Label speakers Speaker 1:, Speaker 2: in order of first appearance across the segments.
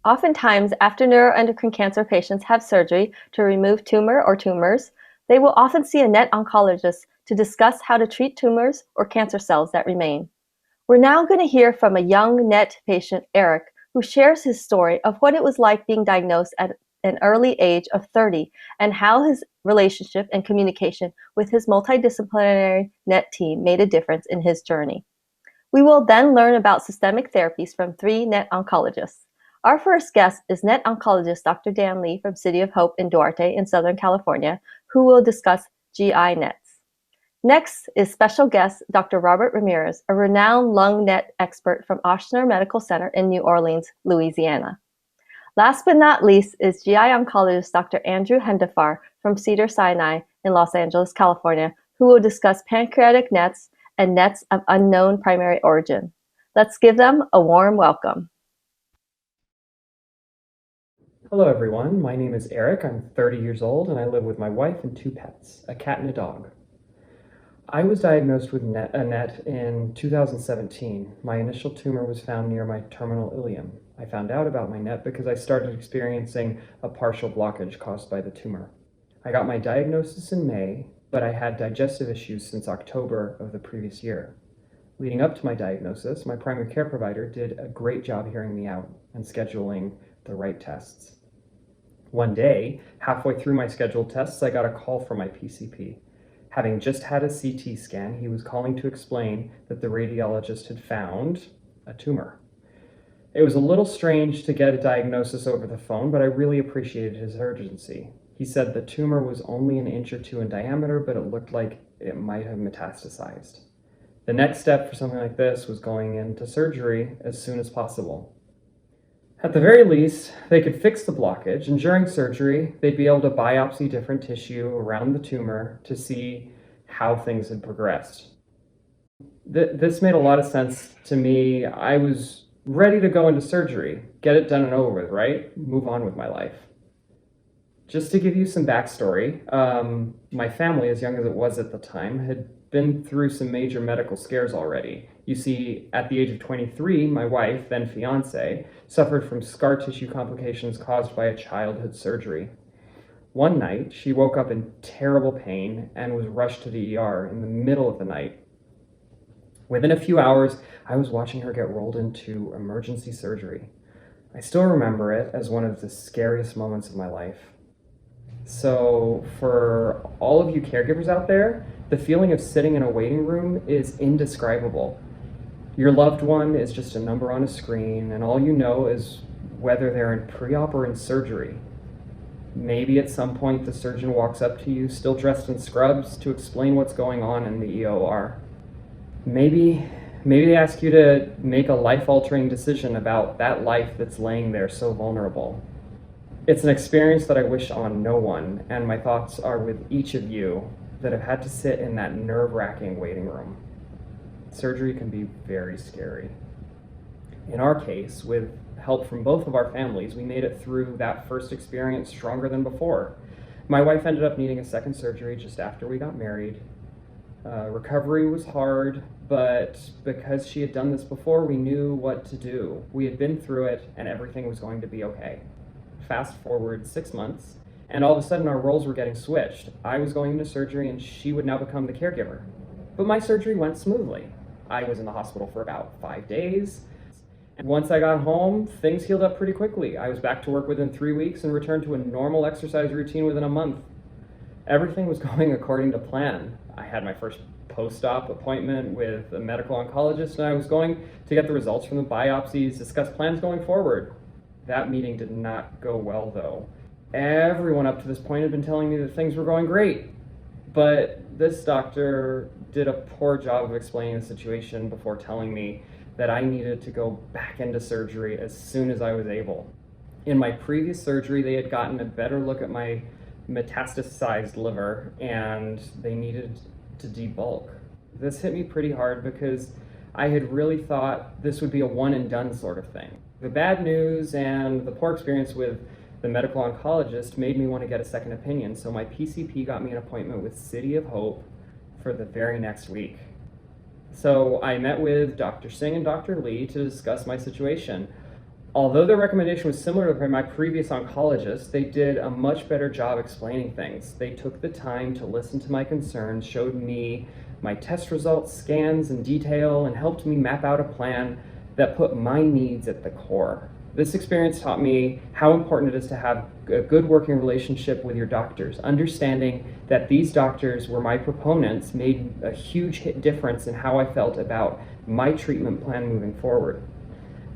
Speaker 1: Oftentimes, after neuroendocrine cancer patients have surgery to remove tumor or tumors, they will often see a NET oncologist to discuss how to treat tumors or cancer cells that remain. We're now going to hear from a young NET patient, Eric, who shares his story of what it was like being diagnosed at an early age of 30 and how his relationship and communication with his multidisciplinary NET team made a difference in his journey. We will then learn about systemic therapies from 3 NET oncologists. Our first guest is NET oncologist Dr. Dan Lee from City of Hope in Duarte in Southern California, who will discuss GI NETs. Next is special guest Dr. Robert Ramirez, a renowned lung NET expert from Ochsner Medical Center in New Orleans, Louisiana. Last but not least is GI oncologist Dr. Andrew Hendifar from Cedars-Sinai in Los Angeles, California, who will discuss pancreatic NETs and NETs of unknown primary origin. Let's give them a warm welcome.
Speaker 2: Hello everyone, my name is Eric, I'm 30 years old and I live with my wife and 2 pets, a cat and a dog. I was diagnosed with a NET in 2017. My initial tumor was found near my terminal ileum. I found out about my NET because I started experiencing a partial blockage caused by the tumor. I got my diagnosis in May, but I had digestive issues since October of the previous year. Leading up to my diagnosis, my primary care provider did a great job hearing me out and scheduling the right tests. One day, halfway through my scheduled tests, I got a call from my PCP. Having just had a CT scan, he was calling to explain that the radiologist had found a tumor. It was a little strange to get a diagnosis over the phone, but I really appreciated his urgency. He said the tumor was only an inch or 2 in diameter, but it looked like it might have metastasized. The next step for something like this was going into surgery as soon as possible. At the very least, they could fix the blockage, and during surgery, they'd be able to biopsy different tissue around the tumor to see how things had progressed. This made a lot of sense to me. I was ready to go into surgery, get it done and over with, right? Move on with my life. Just to give you some backstory, my family, as young as it was at the time, had been through some major medical scares already. You see, at the age of 23, my wife, then fiance, suffered from scar tissue complications caused by a childhood surgery. One night, she woke up in terrible pain and was rushed to the ER in the middle of the night. Within a few hours, I was watching her get rolled into emergency surgery. I still remember it as one of the scariest moments of my life. So for all of you caregivers out there, the feeling of sitting in a waiting room is indescribable. Your loved one is just a number on a screen, and all you know is whether they're in pre-op or in surgery. Maybe at some point the surgeon walks up to you, still dressed in scrubs, to explain what's going on in the EOR. Maybe they ask you to make a life-altering decision about that life that's laying there so vulnerable. It's an experience that I wish on no one, and my thoughts are with each of you that have had to sit in that nerve-wracking waiting room. Surgery can be very scary. In our case, with help from both of our families, we made it through that first experience stronger than before. My wife ended up needing a second surgery just after we got married. Recovery was hard, but because she had done this before, we knew what to do. We had been through it, and everything was going to be okay. Fast forward 6 months, and all of a sudden our roles were getting switched. I was going into surgery, and she would now become the caregiver. But my surgery went smoothly. I was in the hospital for about 5 days. And once I got home, things healed up pretty quickly. I was back to work within 3 weeks and returned to a normal exercise routine within a month. Everything was going according to plan. I had my first post-op appointment with a medical oncologist, and I was going to get the results from the biopsies, discuss plans going forward. That meeting did not go well, though. Everyone up to this point had been telling me that things were going great, but this doctor did a poor job of explaining the situation before telling me that I needed to go back into surgery as soon as I was able. In my previous surgery, they had gotten a better look at my metastasized liver and they needed to debulk. This hit me pretty hard because I had really thought this would be a one and done sort of thing. The bad news and the poor experience with the medical oncologist made me want to get a second opinion, so my PCP got me an appointment with City of Hope for the very next week. So I met with Dr. Singh and Dr. Lee to discuss my situation. Although their recommendation was similar to my previous oncologist, they did a much better job explaining things. They took the time to listen to my concerns, showed me my test results, scans in detail, and helped me map out a plan that put my needs at the core. This experience taught me how important it is to have a good working relationship with your doctors. Understanding that these doctors were my proponents made a huge difference in how I felt about my treatment plan moving forward.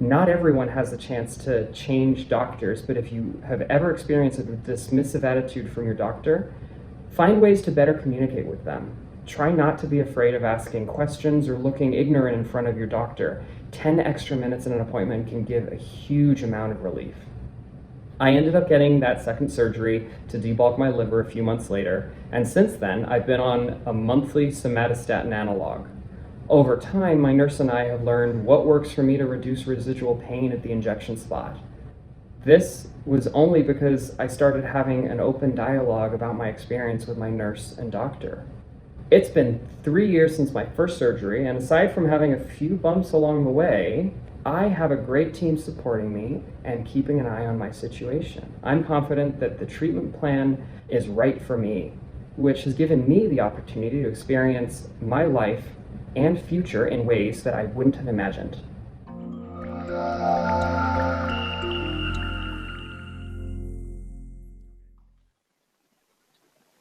Speaker 2: Not everyone has the chance to change doctors, but if you have ever experienced a dismissive attitude from your doctor, find ways to better communicate with them. Try not to be afraid of asking questions or looking ignorant in front of your doctor. 10 extra minutes in an appointment can give a huge amount of relief. I ended up getting that second surgery to debulk my liver a few months later, and since then, I've been on a monthly somatostatin analog. Over time, my nurse and I have learned what works for me to reduce residual pain at the injection spot. This was only because I started having an open dialogue about my experience with my nurse and doctor. It's been 3 years since my first surgery, and aside from having a few bumps along the way, I have a great team supporting me and keeping an eye on my situation. I'm confident that the treatment plan is right for me, which has given me the opportunity to experience my life and future in ways that I wouldn't have imagined.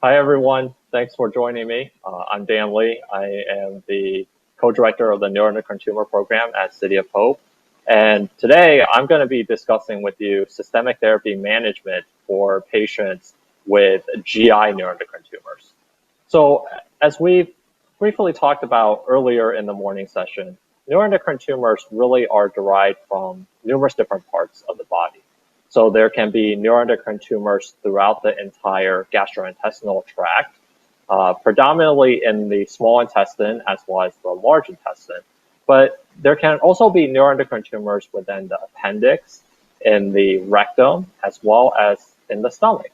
Speaker 3: Hi, everyone. Thanks for joining me. I'm Dan Lee. I am the co-director of the Neuroendocrine Tumor Program at City of Hope. And today, I'm going to be discussing with you systemic therapy management for patients with GI neuroendocrine tumors. So as we briefly talked about earlier in the morning session, neuroendocrine tumors really are derived from numerous different parts of the body. So there can be neuroendocrine tumors throughout the entire gastrointestinal tract, predominantly in the small intestine as well as the large intestine. But there can also be neuroendocrine tumors within the appendix, in the rectum, as well as in the stomach.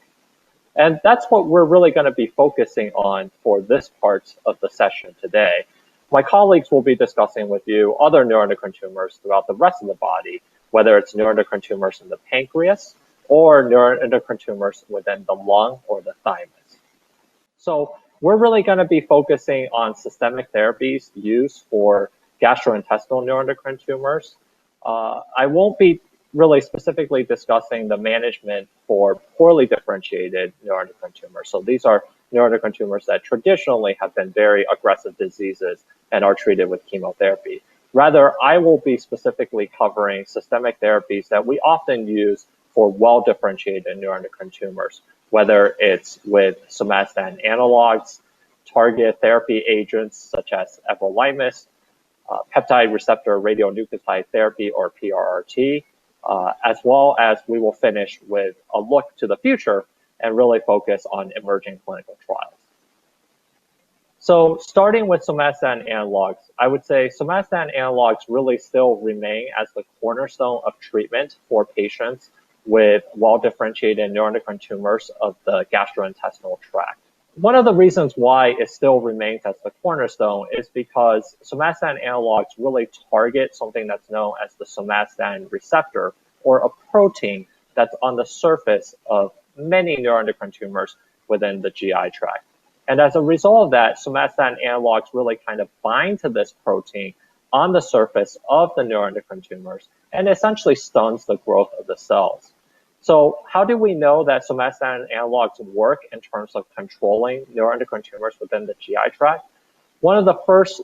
Speaker 3: And that's what we're really going to be focusing on for this part of the session today. My colleagues will be discussing with you other neuroendocrine tumors throughout the rest of the body, whether it's neuroendocrine tumors in the pancreas or neuroendocrine tumors within the lung or the thymus. So we're really going to be focusing on systemic therapies used for gastrointestinal neuroendocrine tumors. I won't be really specifically discussing the management for poorly differentiated neuroendocrine tumors. So these are neuroendocrine tumors that traditionally have been very aggressive diseases and are treated with chemotherapy. Rather, I will be specifically covering systemic therapies that we often use for well-differentiated neuroendocrine tumors, whether it's with somatostatin analogs, targeted therapy agents such as everolimus, peptide receptor radionuclide therapy or PRRT, as well as we will finish with a look to the future and really focus on emerging clinical trials. So starting with somatostatin analogs, I would say somatostatin analogs really still remain as the cornerstone of treatment for patients with well-differentiated neuroendocrine tumors of the gastrointestinal tract. One of the reasons why it still remains as the cornerstone is because somatostatin analogs really target something that's known as the somatostatin receptor, or a protein that's on the surface of many neuroendocrine tumors within the GI tract. And as a result of that, somatostatin analogs really kind of bind to this protein on the surface of the neuroendocrine tumors and essentially stuns the growth of the cells. So how do we know that somatostatin analogs work in terms of controlling neuroendocrine tumors within the GI tract? One of the first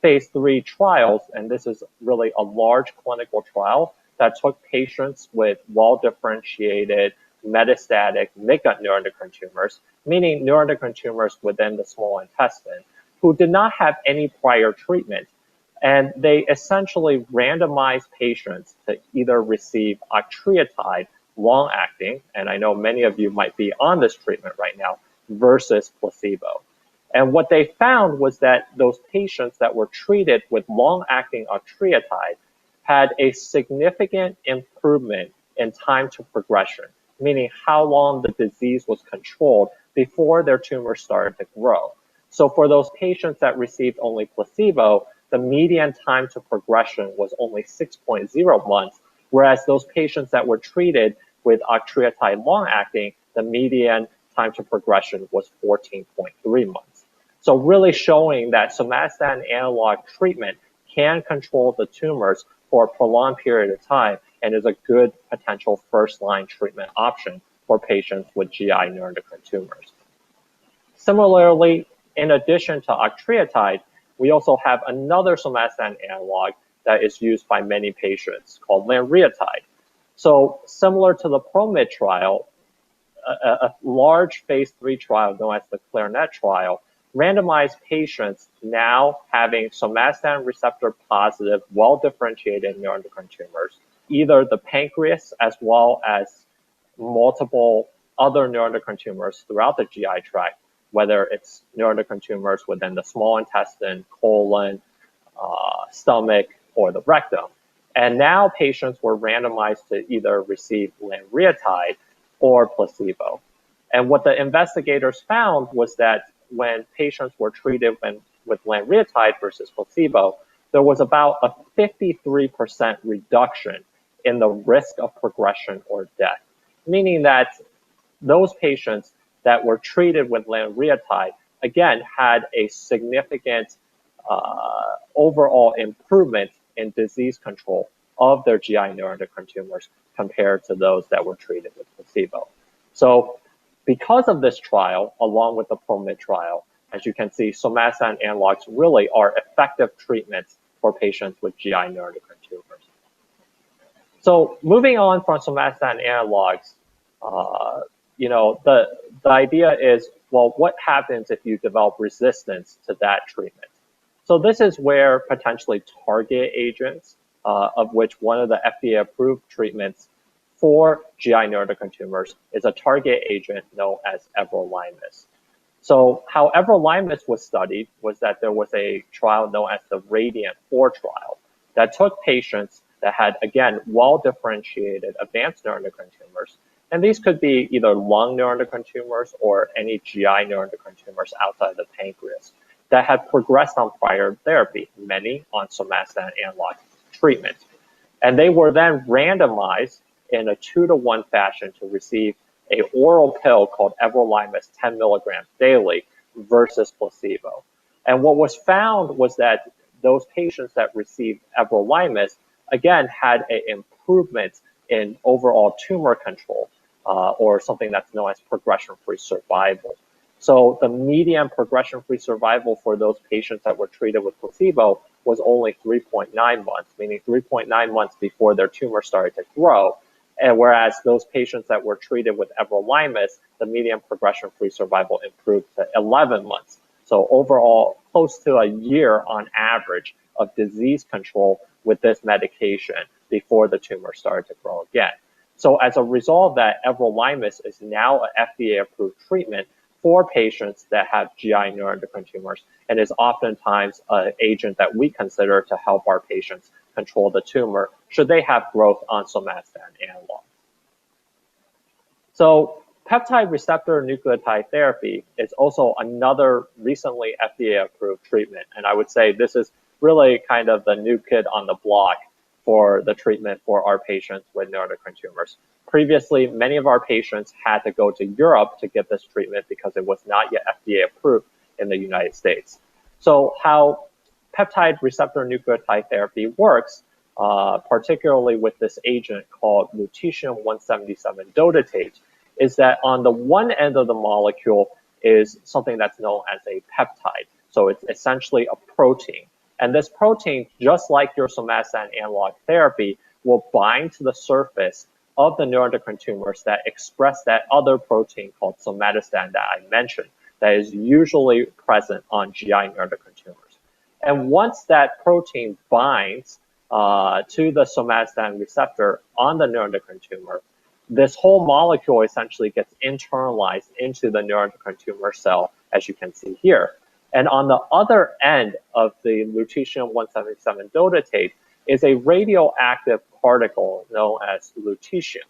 Speaker 3: phase 3 trials, and this is really a large clinical trial that took patients with well-differentiated metastatic midgut neuroendocrine tumors, meaning neuroendocrine tumors within the small intestine, who did not have any prior treatment. And they essentially randomized patients to either receive octreotide long-acting, and I know many of you might be on this treatment right now, versus placebo. And what they found was that those patients that were treated with long-acting octreotide had a significant improvement in time to progression, meaning how long the disease was controlled before their tumor started to grow. So for those patients that received only placebo, the median time to progression was only 6.0 months, whereas those patients that were treated with octreotide long-acting, the median time to progression was 14.3 months. So really showing that somatostatin analog treatment can control the tumors for a prolonged period of time and is a good potential first-line treatment option for patients with GI neuroendocrine tumors. Similarly, in addition to octreotide, we also have another somatostatin analog that is used by many patients called lanreotide. So similar to the PROMID trial, a large phase 3 trial known as the CLARINET trial randomized patients now having somatostatin receptor positive, well-differentiated neuroendocrine tumors, either the pancreas as well as multiple other neuroendocrine tumors throughout the GI tract, whether it's neuroendocrine tumors within the small intestine, colon, stomach, or the rectum. And now patients were randomized to either receive lanreotide or placebo. And what the investigators found was that when patients were treated with lanreotide versus placebo, there was about a 53% reduction in the risk of progression or death, meaning that those patients that were treated with lanreotide, again, had a significant overall improvement in disease control of their GI neuroendocrine tumors compared to those that were treated with placebo. So because of this trial, along with the PROMID trial, as you can see, somatostatin analogs really are effective treatments for patients with GI neuroendocrine tumors. So moving on from somatostatin analogs, the idea is, well, what happens if you develop resistance to that treatment? So this is where potentially target agents, of which one of the FDA-approved treatments for GI neuroendocrine tumors is a target agent known as everolimus. So how everolimus was studied was that there was a trial known as the RADIANT-4 trial that took patients that had, again, well-differentiated advanced neuroendocrine tumors, and these could be either lung neuroendocrine tumors or any GI neuroendocrine tumors outside the pancreas that had progressed on prior therapy, many on somatostatin analog treatment. And they were then randomized in a 2-to-1 fashion to receive an oral pill called everolimus 10 milligrams daily versus placebo. And what was found was that those patients that received everolimus, again, had an improvement in overall tumor control, or something that's known as progression-free survival. So the median progression-free survival for those patients that were treated with placebo was only 3.9 months, meaning 3.9 months before their tumor started to grow. And whereas those patients that were treated with everolimus, the median progression-free survival improved to 11 months. So overall, close to a year on average of disease control with this medication before the tumor started to grow again. So as a result of that, everolimus is now an FDA-approved treatment for patients that have GI neuroendocrine tumors and is oftentimes an agent that we consider to help our patients control the tumor should they have growth on somatostatin analog. So peptide receptor nucleotide therapy is also another recently FDA-approved treatment, and I would say this is really kind of the new kid on the block for the treatment for our patients with neuroendocrine tumors. Previously, many of our patients had to go to Europe to get this treatment because it was not yet FDA approved in the United States. So how peptide receptor nucleotide therapy works, particularly with this agent called lutetium-177 dotatate, is that on the one end of the molecule is something that's known as a peptide. So it's essentially a protein. And this protein, just like your somatostatin analog therapy, will bind to the surface of the neuroendocrine tumors that express that other protein called somatostatin that I mentioned, that is usually present on GI neuroendocrine tumors. And once that protein binds to the somatostatin receptor on the neuroendocrine tumor, this whole molecule essentially gets internalized into the neuroendocrine tumor cell, as you can see here. And on the other end of the lutetium-177 dotatate is a radioactive particle known as lutetium.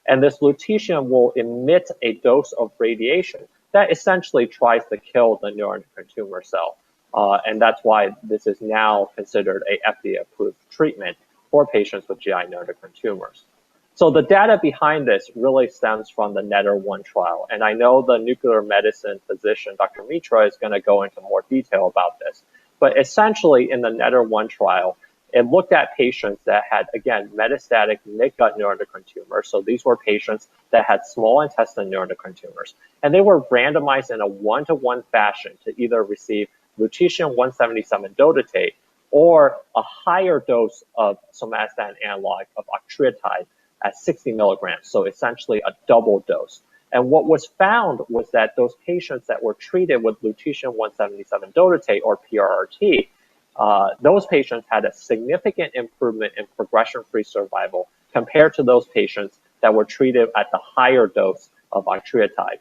Speaker 3: And this lutetium will emit a dose of radiation that essentially tries to kill the neuroendocrine tumor cell. And that's why this is now considered a FDA-approved treatment for patients with GI neuroendocrine tumors. So the data behind this really stems from the NETTER-1 trial. And I know the nuclear medicine physician, Dr. Mitra, is going to go into more detail about this. But essentially, in the NETTER-1 trial, it looked at patients that had, again, metastatic mid-gut neuroendocrine tumors. So these were patients that had small intestine neuroendocrine tumors. And they were randomized in a one-to-one fashion to either receive lutetium-177 dotatate or a higher dose of somatostatin analog of octreotide at 60 milligrams, so essentially a double dose. And what was found was that those patients that were treated with lutetium-177 dotatate, or PRRT, those patients had a significant improvement in progression-free survival compared to those patients that were treated at the higher dose of octreotide.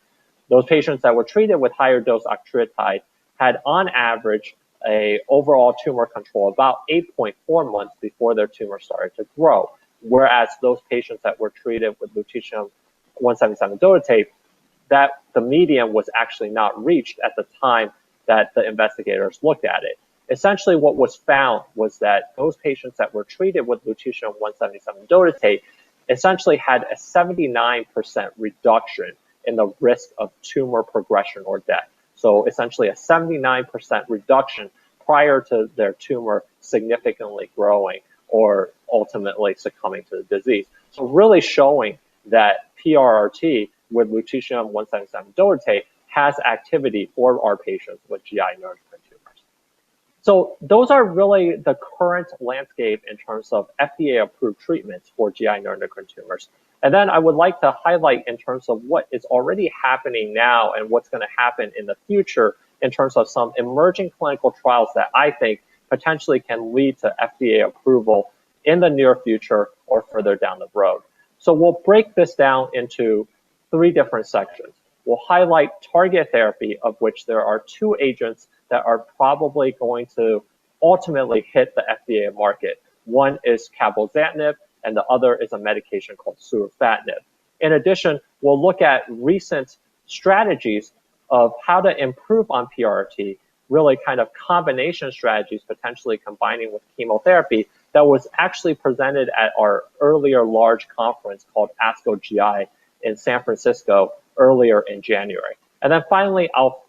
Speaker 3: Those patients that were treated with higher dose octreotide had, on average, a overall tumor control about 8.4 months before their tumor started to grow. Whereas those patients that were treated with lutetium-177 dotatate, that the median was actually not reached at the time that the investigators looked at it. Essentially, what was found was that those patients that were treated with lutetium-177 dotatate essentially had a 79% reduction in the risk of tumor progression or death. So essentially a 79% reduction prior to their tumor significantly growing or ultimately succumbing to the disease. So really showing that PRRT with lutetium-177 dotatate has activity for our patients with GI neuroendocrine tumors. So those are really the current landscape in terms of FDA-approved treatments for GI neuroendocrine tumors. And then I would like to highlight in terms of what is already happening now and what's going to happen in the future in terms of some emerging clinical trials that I think potentially can lead to FDA approval in the near future or further down the road. So we'll break this down into 3 different sections. We'll highlight target therapy, of which there are 2 agents that are probably going to ultimately hit the FDA market. One is cabozantinib, and the other is a medication called surufatinib. In addition, we'll look at recent strategies of how to improve on PRRT, really kind of combination strategies, potentially combining with chemotherapy, that was actually presented at our earlier large conference called ASCO GI in San Francisco earlier in January. And then finally, I'll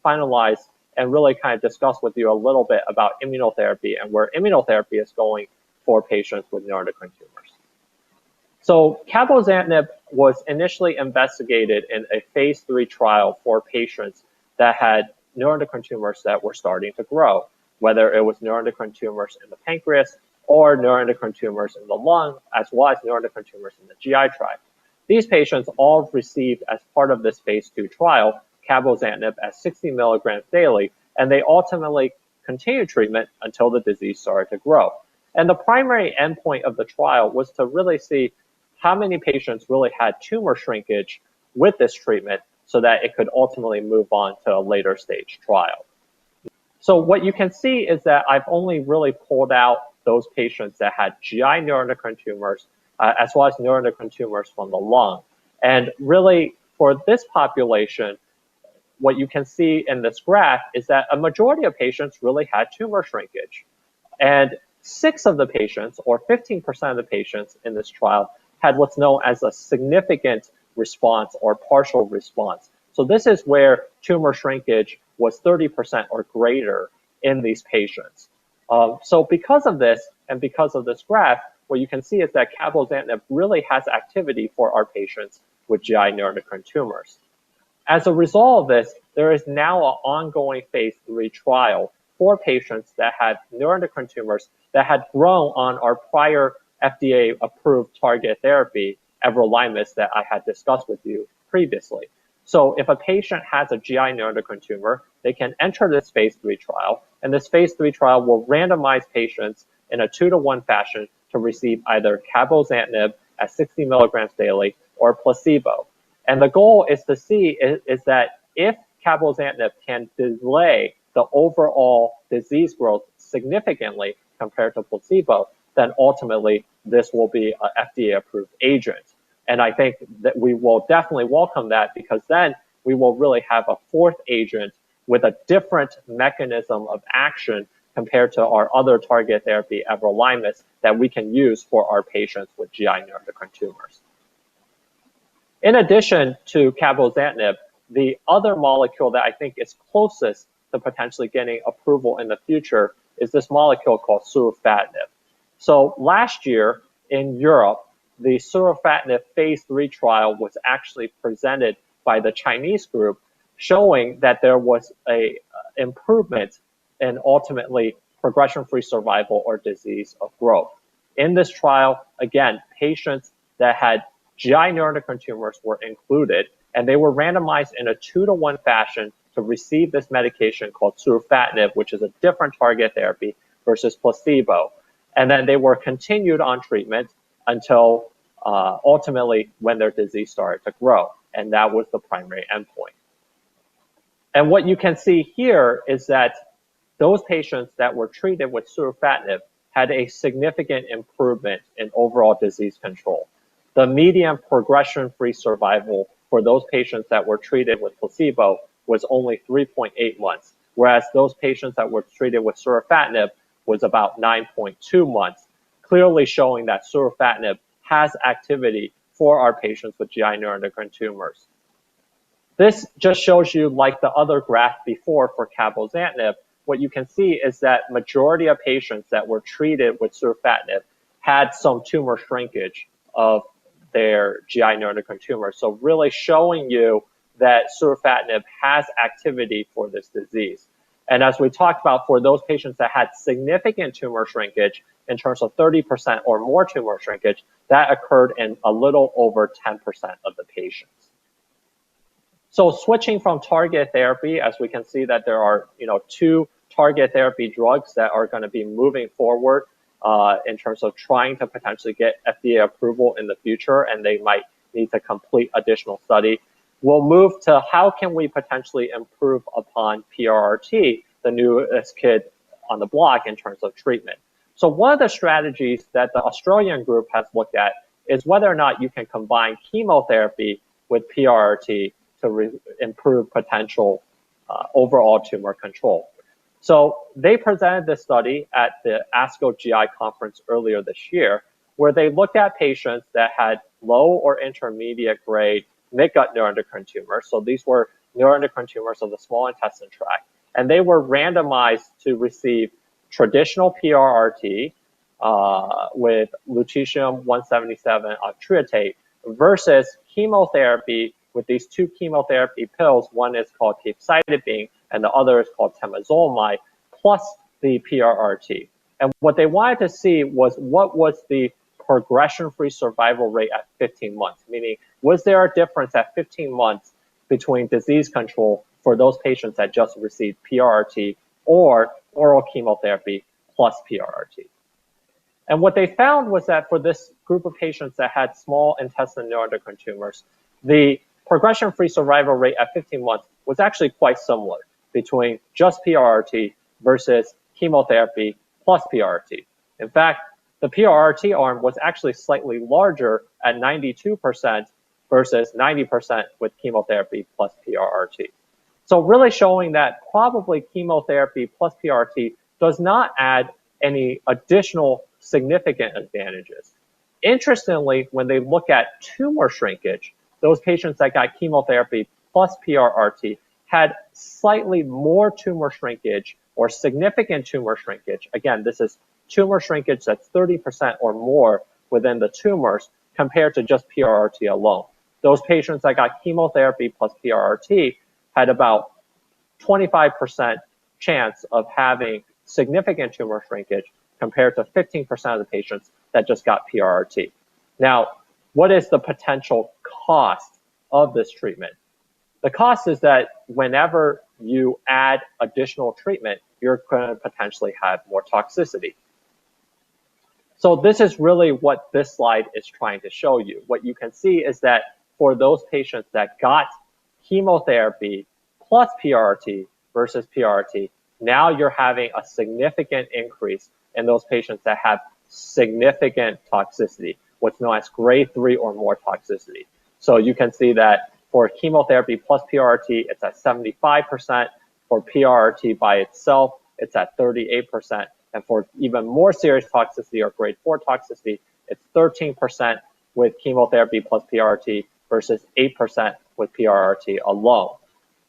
Speaker 3: finalize and really kind of discuss with you a little bit about immunotherapy and where immunotherapy is going for patients with neuroendocrine tumors. So cabozantinib was initially investigated in a phase 3 trial for patients that had neuroendocrine tumors that were starting to grow, whether it was neuroendocrine tumors in the pancreas or neuroendocrine tumors in the lung, as well as neuroendocrine tumors in the GI tract. These patients all received, as part of this phase 2 trial, cabozantinib at 60 milligrams daily, and they ultimately continued treatment until the disease started to grow. And the primary endpoint of the trial was to really see how many patients really had tumor shrinkage with this treatment so that it could ultimately move on to a later stage trial. So what you can see is that I've only really pulled out those patients that had GI neuroendocrine tumors, as well as neuroendocrine tumors from the lung. And really, for this population, what you can see in this graph is that a majority of patients really had tumor shrinkage. And 6 of the patients, or 15% of the patients in this trial, had what's known as a significant response or partial response. So this is where tumor shrinkage was 30% or greater in these patients. So because of this, and because of this graph, what you can see is that cabozantinib really has activity for our patients with GI neuroendocrine tumors. As a result of this, there is now an ongoing phase 3 trial for patients that had neuroendocrine tumors that had grown on our prior FDA-approved target therapy, everolimus, that I had discussed with you previously. So if a patient has a GI neuroendocrine tumor, they can enter this phase 3 trial, and this phase 3 trial will randomize patients in a 2-to-1 fashion to receive either cabozantinib at 60 milligrams daily or placebo. And the goal is to see is that if cabozantinib can delay the overall disease growth significantly compared to placebo, then ultimately this will be an FDA-approved agent. And I think that we will definitely welcome that, because then we will really have a fourth agent with a different mechanism of action compared to our other target therapy, everolimus, that we can use for our patients with GI neuroendocrine tumors. In addition to cabozantinib, the other molecule that I think is closest to potentially getting approval in the future is this molecule called surufatinib. So last year in Europe, the surufatinib phase 3 trial was actually presented by the Chinese group, showing that there was an improvement in ultimately progression-free survival or disease of growth. In this trial, again, patients that had GI neuroendocrine tumors were included, and they were randomized in a 2-to-1 fashion to receive this medication called surufatinib, which is a different target therapy, versus placebo. And then they were continued on treatment until ultimately when their disease started to grow, and that was the primary endpoint. And what you can see here is that those patients that were treated with surufatinib had a significant improvement in overall disease control. The median progression-free survival for those patients that were treated with placebo was only 3.8 months, whereas those patients that were treated with surufatinib was about 9.2 months, clearly showing that surufatinib has activity for our patients with GI neuroendocrine tumors. This just shows you, like the other graph before for cabozantinib, what you can see is that majority of patients that were treated with surufatinib had some tumor shrinkage of their GI neuroendocrine tumor. So really showing you that surufatinib has activity for this disease. And as we talked about, for those patients that had significant tumor shrinkage, in terms of 30% or more tumor shrinkage, that occurred in a little over 10% of the patients. So switching from target therapy, as we can see that there are 2 target therapy drugs that are going to be moving forward in terms of trying to potentially get FDA approval in the future, and they might need to complete additional study. We'll move to how can we potentially improve upon PRRT, the newest kid on the block in terms of treatment. So one of the strategies that the Australian group has looked at is whether or not you can combine chemotherapy with PRRT to improve potential overall tumor control. So they presented this study at the ASCO GI conference earlier this year, where they looked at patients that had low or intermediate grade midgut neuroendocrine tumors. So these were neuroendocrine tumors of the small intestine tract, and they were randomized to receive traditional PRRT with lutetium-177 octreotide versus chemotherapy with these 2 chemotherapy pills. One is called capecitabine, and the other is called temozolomide, plus the PRRT. And what they wanted to see was what was the progression-free survival rate at 15 months, meaning was there a difference at 15 months between disease control for those patients that just received PRRT or oral chemotherapy plus PRRT. And what they found was that for this group of patients that had small intestine neuroendocrine tumors, the progression-free survival rate at 15 months was actually quite similar between just PRRT versus chemotherapy plus PRRT. In fact, the PRRT arm was actually slightly larger at 92% versus 90% with chemotherapy plus PRRT. So really showing that probably chemotherapy plus PRRT does not add any additional significant advantages. Interestingly, when they look at tumor shrinkage, those patients that got chemotherapy plus PRRT had slightly more tumor shrinkage or significant tumor shrinkage. Again, this is tumor shrinkage that's 30% or more within the tumors compared to just PRRT alone. Those patients that got chemotherapy plus PRRT had about 25% chance of having significant tumor shrinkage compared to 15% of the patients that just got PRRT. Now, what is the potential cost of this treatment? The cost is that whenever you add additional treatment, you're going to potentially have more toxicity. So this is really what this slide is trying to show you. What you can see is that for those patients that got chemotherapy plus PRRT versus PRRT, now you're having a significant increase in those patients that have significant toxicity, what's known as grade 3 or more toxicity. So you can see that for chemotherapy plus PRRT, it's at 75%. For PRRT by itself, it's at 38%. And for even more serious toxicity or grade 4 toxicity, it's 13% with chemotherapy plus PRRT versus 8% with PRRT alone.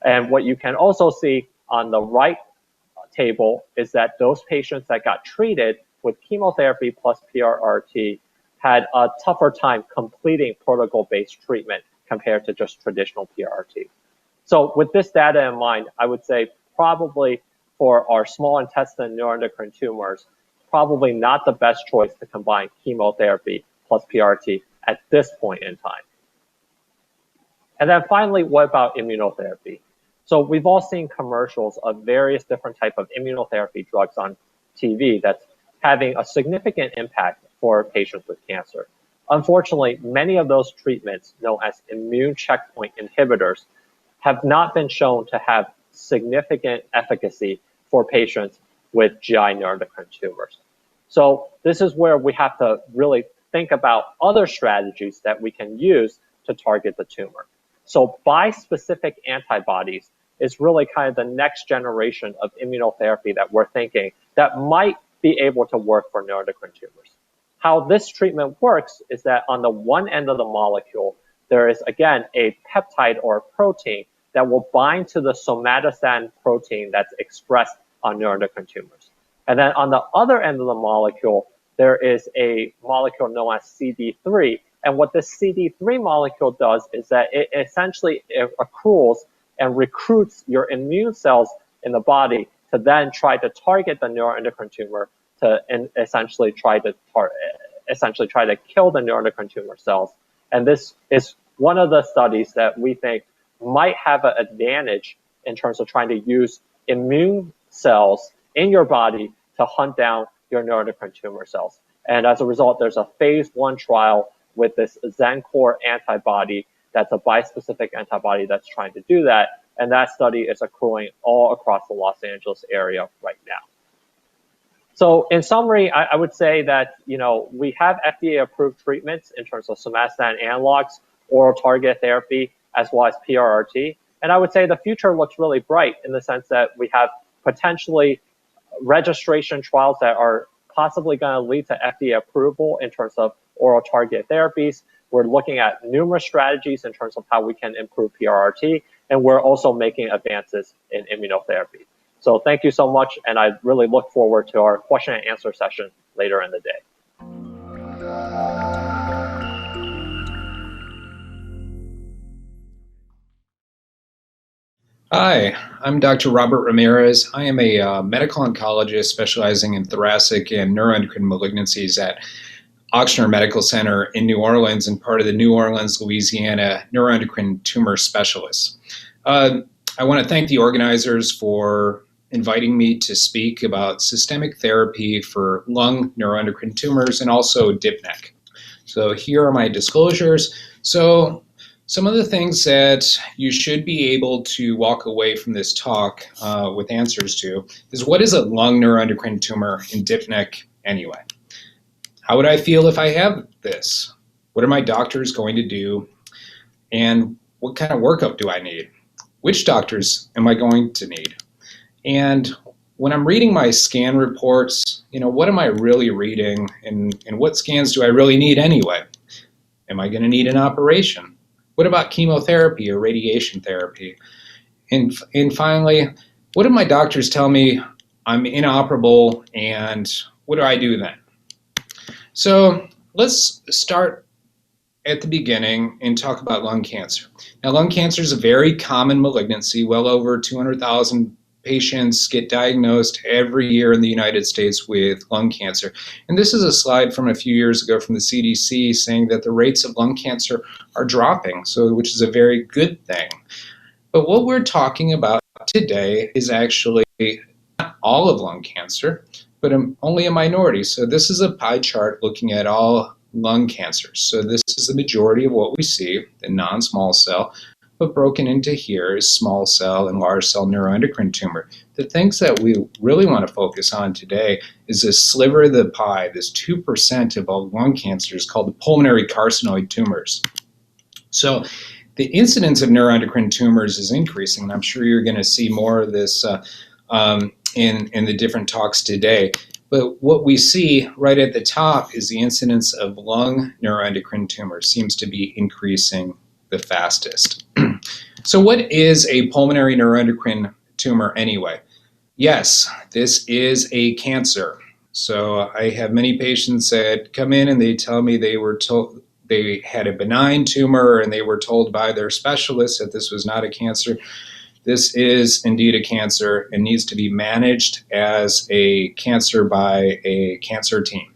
Speaker 3: And what you can also see on the right table is that those patients that got treated with chemotherapy plus PRRT had a tougher time completing protocol-based treatment compared to just traditional PRRT. So with this data in mind, I would say probably for our small intestine neuroendocrine tumors, probably not the best choice to combine chemotherapy plus PRRT at this point in time. And then finally, what about immunotherapy? So we've all seen commercials of various different types of immunotherapy drugs on TV that's having a significant impact for patients with cancer. Unfortunately, many of those treatments, known as immune checkpoint inhibitors, have not been shown to have significant efficacy for patients with GI neuroendocrine tumors. So this is where we have to really think about other strategies that we can use to target the tumor. So bispecific antibodies is really kind of the next generation of immunotherapy that we're thinking that might be able to work for neuroendocrine tumors. How this treatment works is that on the one end of the molecule, there is, again, a peptide or a protein that will bind to the somatostatin protein that's expressed on neuroendocrine tumors. And then on the other end of the molecule, there is a molecule known as CD3. And what this CD3 molecule does is that it essentially accrues and recruits your immune cells in the body to then try to target the neuroendocrine tumor to essentially try to kill the neuroendocrine tumor cells. And this is one of the studies that we think might have an advantage in terms of trying to use immune cells in your body to hunt down your neuroendocrine tumor cells. And as a result, there's a phase 1 trial with this Xencor antibody that's a bispecific antibody that's trying to do that. And that study is accruing all across the Los Angeles area right now. So in summary, I would say that we have FDA-approved treatments in terms of somatostatin analogs, oral targeted therapy, as well as PRRT. And I would say the future looks really bright in the sense that we have potentially registration trials that are possibly going to lead to FDA approval in terms of oral targeted therapies. We're looking at numerous strategies in terms of how we can improve PRRT, and we're also making advances in immunotherapy. So thank you so much, and I really look forward to our question and answer session later in the day.
Speaker 4: Hi, I'm Dr. Robert Ramirez. I am a medical oncologist specializing in thoracic and neuroendocrine malignancies at Ochsner Medical Center in New Orleans and part of the New Orleans, Louisiana Neuroendocrine Tumor Specialists. I want to thank the organizers for inviting me to speak about systemic therapy for lung neuroendocrine tumors and also DIPNEC. So here are my disclosures. So some of the things that you should be able to walk away from this talk with answers to is, what is a lung neuroendocrine tumor in DIPNEC anyway? How would I feel if I have this? What are my doctors going to do? And what kind of workup do I need? Which doctors am I going to need? And when I'm reading my scan reports, what am I really reading, and what scans do I really need anyway? Am I going to need an operation? What about chemotherapy or radiation therapy? And finally, what do my doctors tell me I'm inoperable, and what do I do then? So let's start at the beginning and talk about lung cancer. Now, lung cancer is a very common malignancy. Well over 200,000 patients get diagnosed every year in the United States with lung cancer. And this is a slide from a few years ago from the CDC saying that the rates of lung cancer are dropping, which is a very good thing. But what we're talking about today is actually not all of lung cancer, but only a minority. So this is a pie chart looking at all lung cancers. So this is the majority of what we see, the non-small cell, but broken into here is small cell and large cell neuroendocrine tumor. The things that we really want to focus on today is this sliver of the pie, this 2% of all lung cancers called the pulmonary carcinoid tumors. So the incidence of neuroendocrine tumors is increasing, and I'm sure you're going to see more of this in the different talks today. But what we see right at the top is the incidence of lung neuroendocrine tumors seems to be increasing the fastest. So what is a pulmonary neuroendocrine tumor anyway? Yes, this is a cancer. So I have many patients that come in and they tell me they were told they had a benign tumor and they were told by their specialist that this was not a cancer. This is indeed a cancer and needs to be managed as a cancer by a cancer team.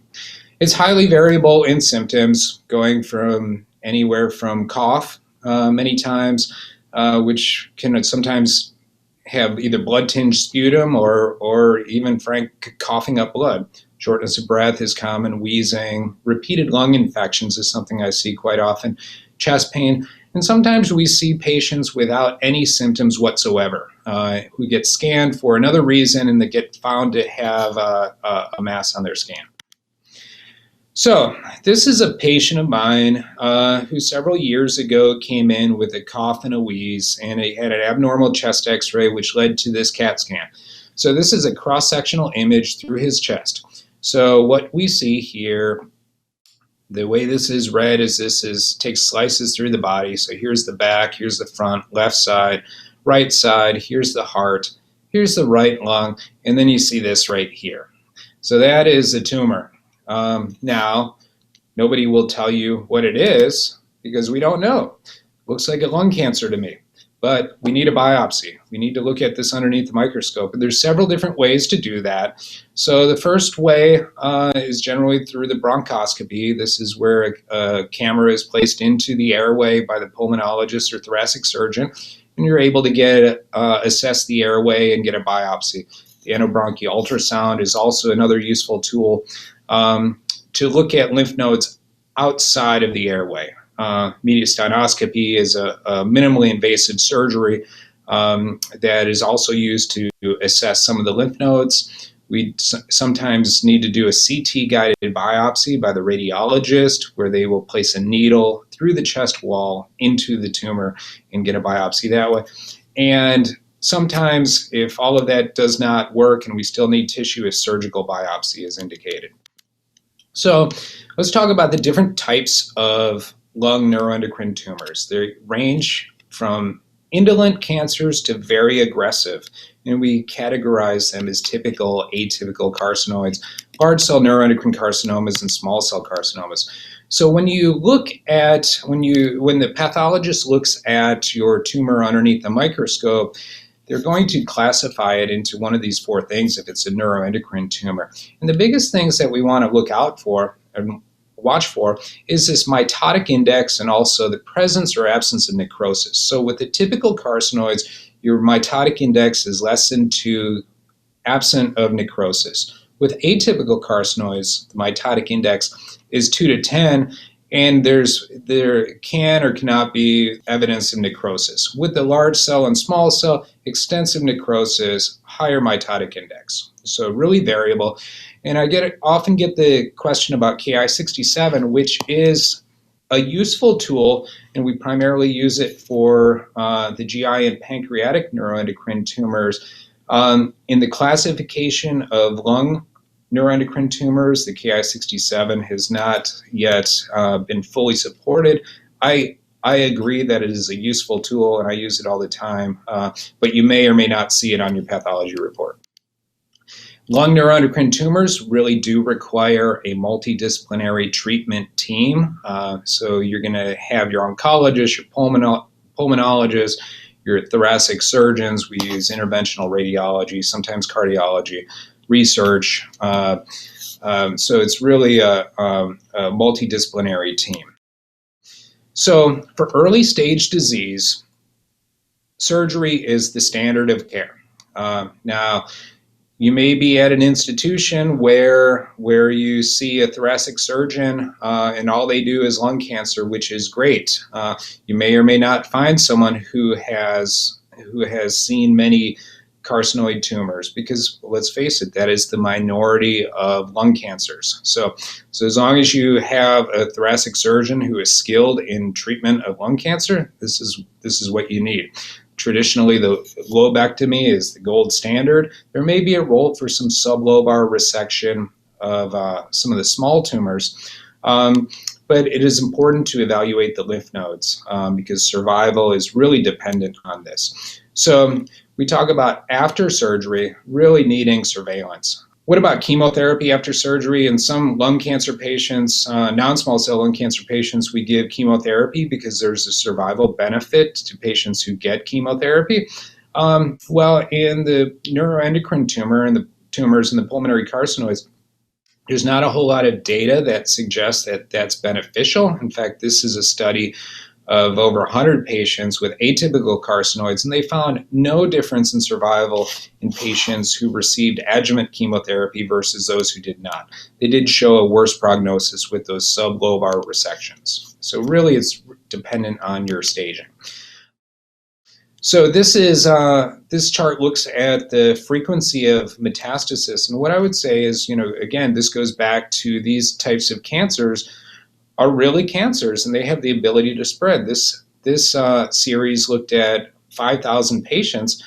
Speaker 4: It's highly variable in symptoms, going from anywhere from cough many times, which can sometimes have either blood-tinged sputum or even frank coughing up blood. Shortness of breath is common, wheezing, repeated lung infections is something I see quite often, chest pain, and sometimes we see patients without any symptoms whatsoever who get scanned for another reason and they get found to have a mass on their scan. So this is a patient of mine who several years ago came in with a cough and a wheeze, and he had an abnormal chest x-ray which led to this CAT scan. So this is a cross-sectional image through his chest. So what we see here, the way this is read is takes slices through the body. So here's the back, here's the front, left side, right side, here's the heart, here's the right lung, and then you see this right here. So that is a tumor. Now, nobody will tell you what it is because we don't know. Looks like a lung cancer to me, but we need a biopsy. We need to look at this underneath the microscope. And there's several different ways to do that. So the first way is generally through the bronchoscopy. This is where a camera is placed into the airway by the pulmonologist or thoracic surgeon, and you're able to assess the airway and get a biopsy. The endobronchial ultrasound is also another useful tool to look at lymph nodes outside of the airway. Mediastinoscopy is a minimally invasive surgery that is also used to assess some of the lymph nodes. We sometimes need to do a CT-guided biopsy by the radiologist, where they will place a needle through the chest wall into the tumor and get a biopsy that way. And sometimes, if all of that does not work and we still need tissue, a surgical biopsy is indicated. So let's talk about the different types of lung neuroendocrine tumors. They range from indolent cancers to very aggressive, and we categorize them as typical, atypical carcinoids, large cell neuroendocrine carcinomas, and small cell carcinomas. So when you look at, when the pathologist looks at your tumor underneath the microscope, they're going to classify it into one of these four things if it's a neuroendocrine tumor. And the biggest things that we want to look out for and watch for is this mitotic index and also the presence or absence of necrosis. So with the typical carcinoids, your mitotic index is less than 2, absent of necrosis. With atypical carcinoids, the mitotic index is 2 to 10, and there can or cannot be evidence of necrosis. With the large cell and small cell, extensive necrosis, higher mitotic index. So really variable. And I often get the question about Ki-67, which is a useful tool, and we primarily use it for the GI and pancreatic neuroendocrine tumors. In the classification of lung neuroendocrine tumors, the Ki-67 has not yet been fully supported. I agree that it is a useful tool, and I use it all the time, but you may or may not see it on your pathology report. Lung neuroendocrine tumors really do require a multidisciplinary treatment team. So you're going to have your oncologist, your pulmonologist, your thoracic surgeons. We use interventional radiology, sometimes cardiology, research. So it's really a multidisciplinary team. So for early stage disease, surgery is the standard of care. Now, You may be at an institution where you see a thoracic surgeon and all they do is lung cancer, which is great. You may or may not find someone who has seen many carcinoid tumors, because let's face it, that is the minority of lung cancers. So as long as you have a thoracic surgeon who is skilled in treatment of lung cancer, this is what you need. Traditionally, the lobectomy is the gold standard. There may be a role for some sublobar resection of some of the small tumors, but it is important to evaluate the lymph nodes because survival is really dependent on this. So we talk about after surgery really needing surveillance. What about chemotherapy after surgery? In some lung cancer patients, non-small cell lung cancer patients, we give chemotherapy because there's a survival benefit to patients who get chemotherapy. Well, in the neuroendocrine tumor and the tumors and the pulmonary carcinoids, there's not a whole lot of data that suggests that that's beneficial. In fact, this is a study of over 100 patients with atypical carcinoids, and they found no difference in survival in patients who received adjuvant chemotherapy versus those who did not. They did show a worse prognosis with those sublobar resections. So really it's dependent on your staging. So this chart looks at the frequency of metastasis, and what I would say is, again, this goes back to these types of cancers are really cancers, and they have the ability to spread. This series looked at 5,000 patients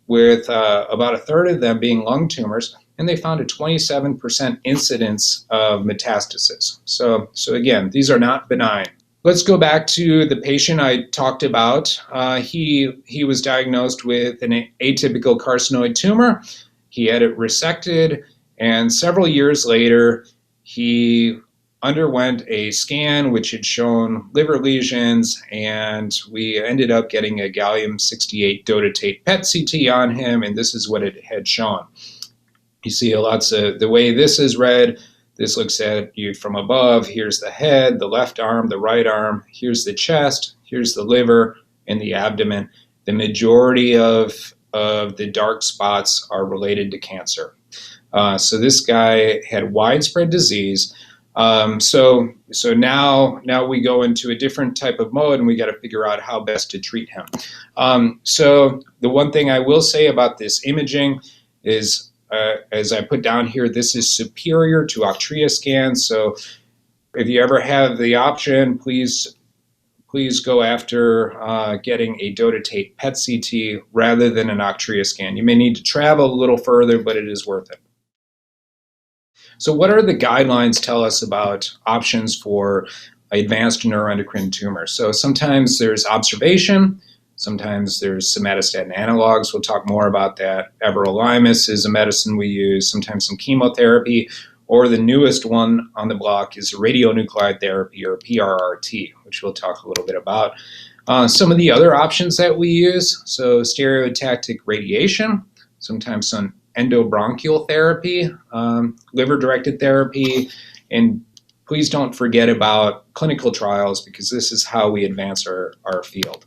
Speaker 4: with about a third of them being lung tumors, and they found a 27% incidence of metastasis. So again, these are not benign. Let's go back to the patient I talked about. He was diagnosed with an atypical carcinoid tumor. He had it resected, and several years later, he underwent a scan which had shown liver lesions, and we ended up getting a gallium-68 dotatate PET CT on him, and this is what it had shown. You see lots of the way this is read. This looks at you from above. Here's the head, the left arm, the right arm. Here's the chest. Here's the liver and the abdomen. The majority of the dark spots are related to cancer. So this guy had widespread disease. So now we go into a different type of mode, and we got to figure out how best to treat him. So the one thing I will say about this imaging is, as I put down here, this is superior to Octrea scans. So if you ever have the option, please go after getting a dotatate PET CT rather than an Octrea scan. You may need to travel a little further, but it is worth it. So what are the guidelines tell us about options for advanced neuroendocrine tumors? So sometimes there's observation, sometimes there's somatostatin analogs. We'll talk more about that. Everolimus is a medicine we use, sometimes some chemotherapy, or the newest one on the block is radionuclide therapy, or PRRT, which we'll talk a little bit about. Some of the other options that we use, so stereotactic radiation, sometimes some endobronchial therapy, liver-directed therapy, and please don't forget about clinical trials, because this is how we advance our field.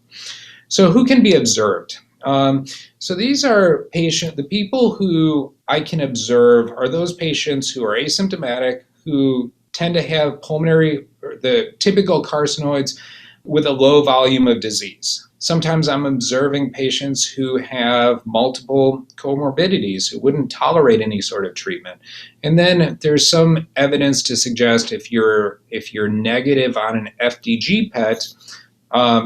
Speaker 4: So who can be observed? So these are the people who I can observe are those patients who are asymptomatic, who tend to have the typical carcinoids with a low volume of disease. Sometimes I'm observing patients who have multiple comorbidities, who wouldn't tolerate any sort of treatment. And then there's some evidence to suggest if you're negative on an FDG PET,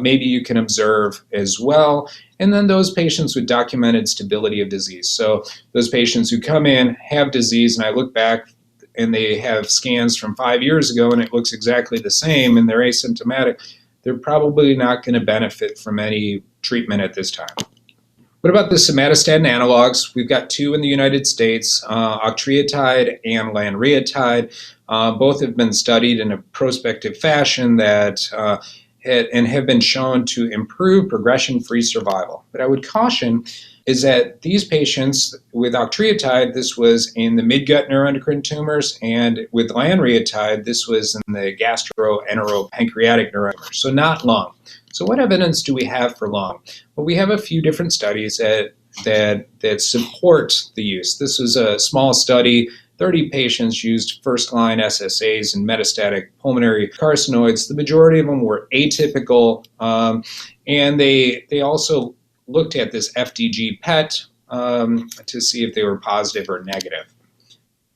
Speaker 4: maybe you can observe as well. And then those patients with documented stability of disease. So those patients who come in, have disease, and I look back and they have scans from 5 years ago and it looks exactly the same and they're asymptomatic, they're probably not going to benefit from any treatment at this time. What about the somatostatin analogs? We've got two in the United States, octreotide and lanreotide. Both have been studied in a prospective fashion that have been shown to improve progression-free survival. But I would caution is that these patients with octreotide, this was in the midgut neuroendocrine tumors, and with lanreotide, this was in the gastroenteropancreatic neuroendocrine, so not lung. So what evidence do we have for lung? Well, we have a few different studies that support the use. This was a small study. 30 patients used first-line SSAs and metastatic pulmonary carcinoids. The majority of them were atypical, and they also looked at this FDG PET to see if they were positive or negative.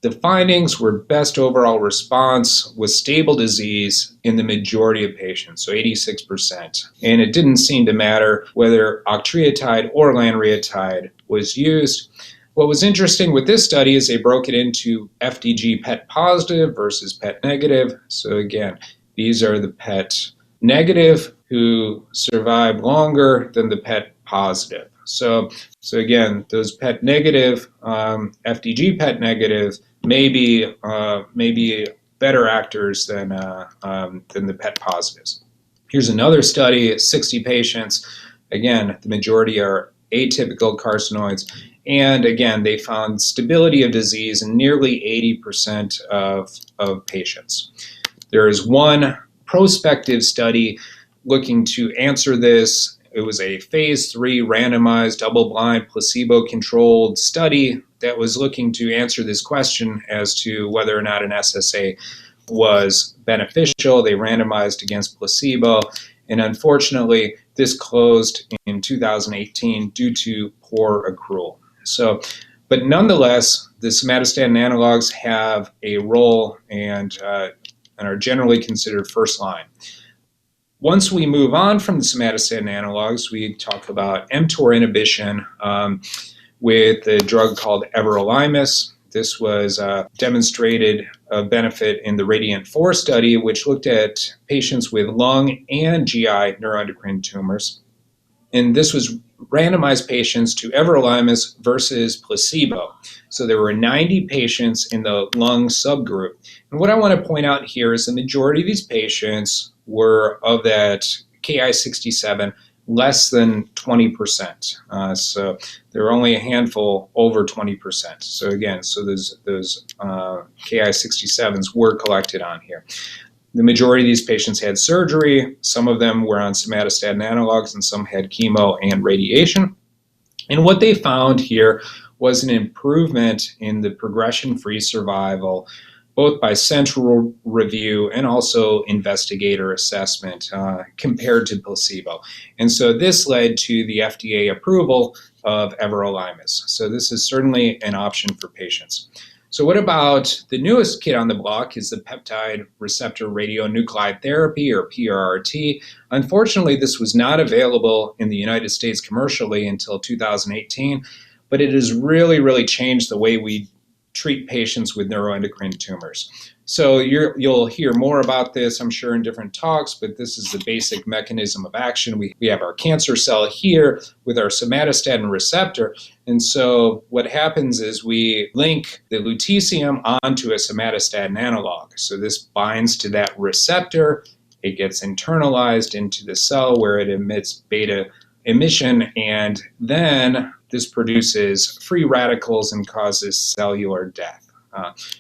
Speaker 4: The findings were best overall response with stable disease in the majority of patients, so 86%. And it didn't seem to matter whether octreotide or lanreotide was used. What was interesting with this study is they broke it into FDG PET positive versus PET negative. So again, these are the PET negative who survive longer than the PET positive. So again, those PET negative, FDG PET negative, may be better actors than the PET positives. Here's another study, 60 patients. Again, the majority are atypical carcinoids. And again, they found stability of disease in nearly 80% of patients. There is one prospective study looking to answer this. It was a phase 3 randomized, double-blind, placebo-controlled study that was looking to answer this question as to whether or not an SSA was beneficial. They randomized against placebo, and unfortunately, this closed in 2018 due to poor accrual. But nonetheless, the somatostatin analogs have a role and are generally considered first line. Once we move on from the somatostatin analogs, we talk about mTOR inhibition with a drug called everolimus. This was demonstrated a benefit in the RADIANT-4 study, which looked at patients with lung and GI neuroendocrine tumors. And this was randomized patients to everolimus versus placebo. So there were 90 patients in the lung subgroup. And what I want to point out here is the majority of these patients were of that Ki-67 less than 20%. So there were only a handful over 20%. So again, those Ki-67s were collected on here. The majority of these patients had surgery. Some of them were on somatostatin analogs and some had chemo and radiation. And what they found here was an improvement in the progression-free survival, both by central review and also investigator assessment compared to placebo. And so this led to the FDA approval of everolimus. So this is certainly an option for patients. So what about the newest kid on the block is the peptide receptor radionuclide therapy, or PRRT. Unfortunately, this was not available in the United States commercially until 2018, but it has really, really changed the way we treat patients with neuroendocrine tumors. So you'll hear more about this, I'm sure, in different talks, but this is the basic mechanism of action. We have our cancer cell here with our somatostatin receptor. And so what happens is we link the lutetium onto a somatostatin analog. So this binds to that receptor. It gets internalized into the cell where it emits beta emission, and then this produces free radicals and causes cellular death.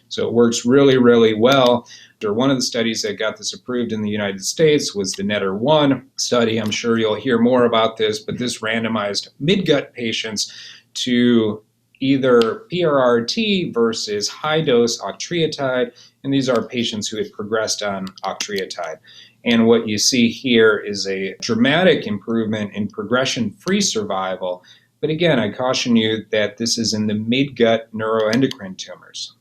Speaker 4: So it works really, really well. One of the studies that got this approved in the United States was the NETTER-1 study. I'm sure you'll hear more about this, but this randomized midgut patients to either PRRT versus high-dose octreotide, and these are patients who had progressed on octreotide. And what you see here is a dramatic improvement in progression-free survival. But again, I caution you that this is in the midgut neuroendocrine tumors.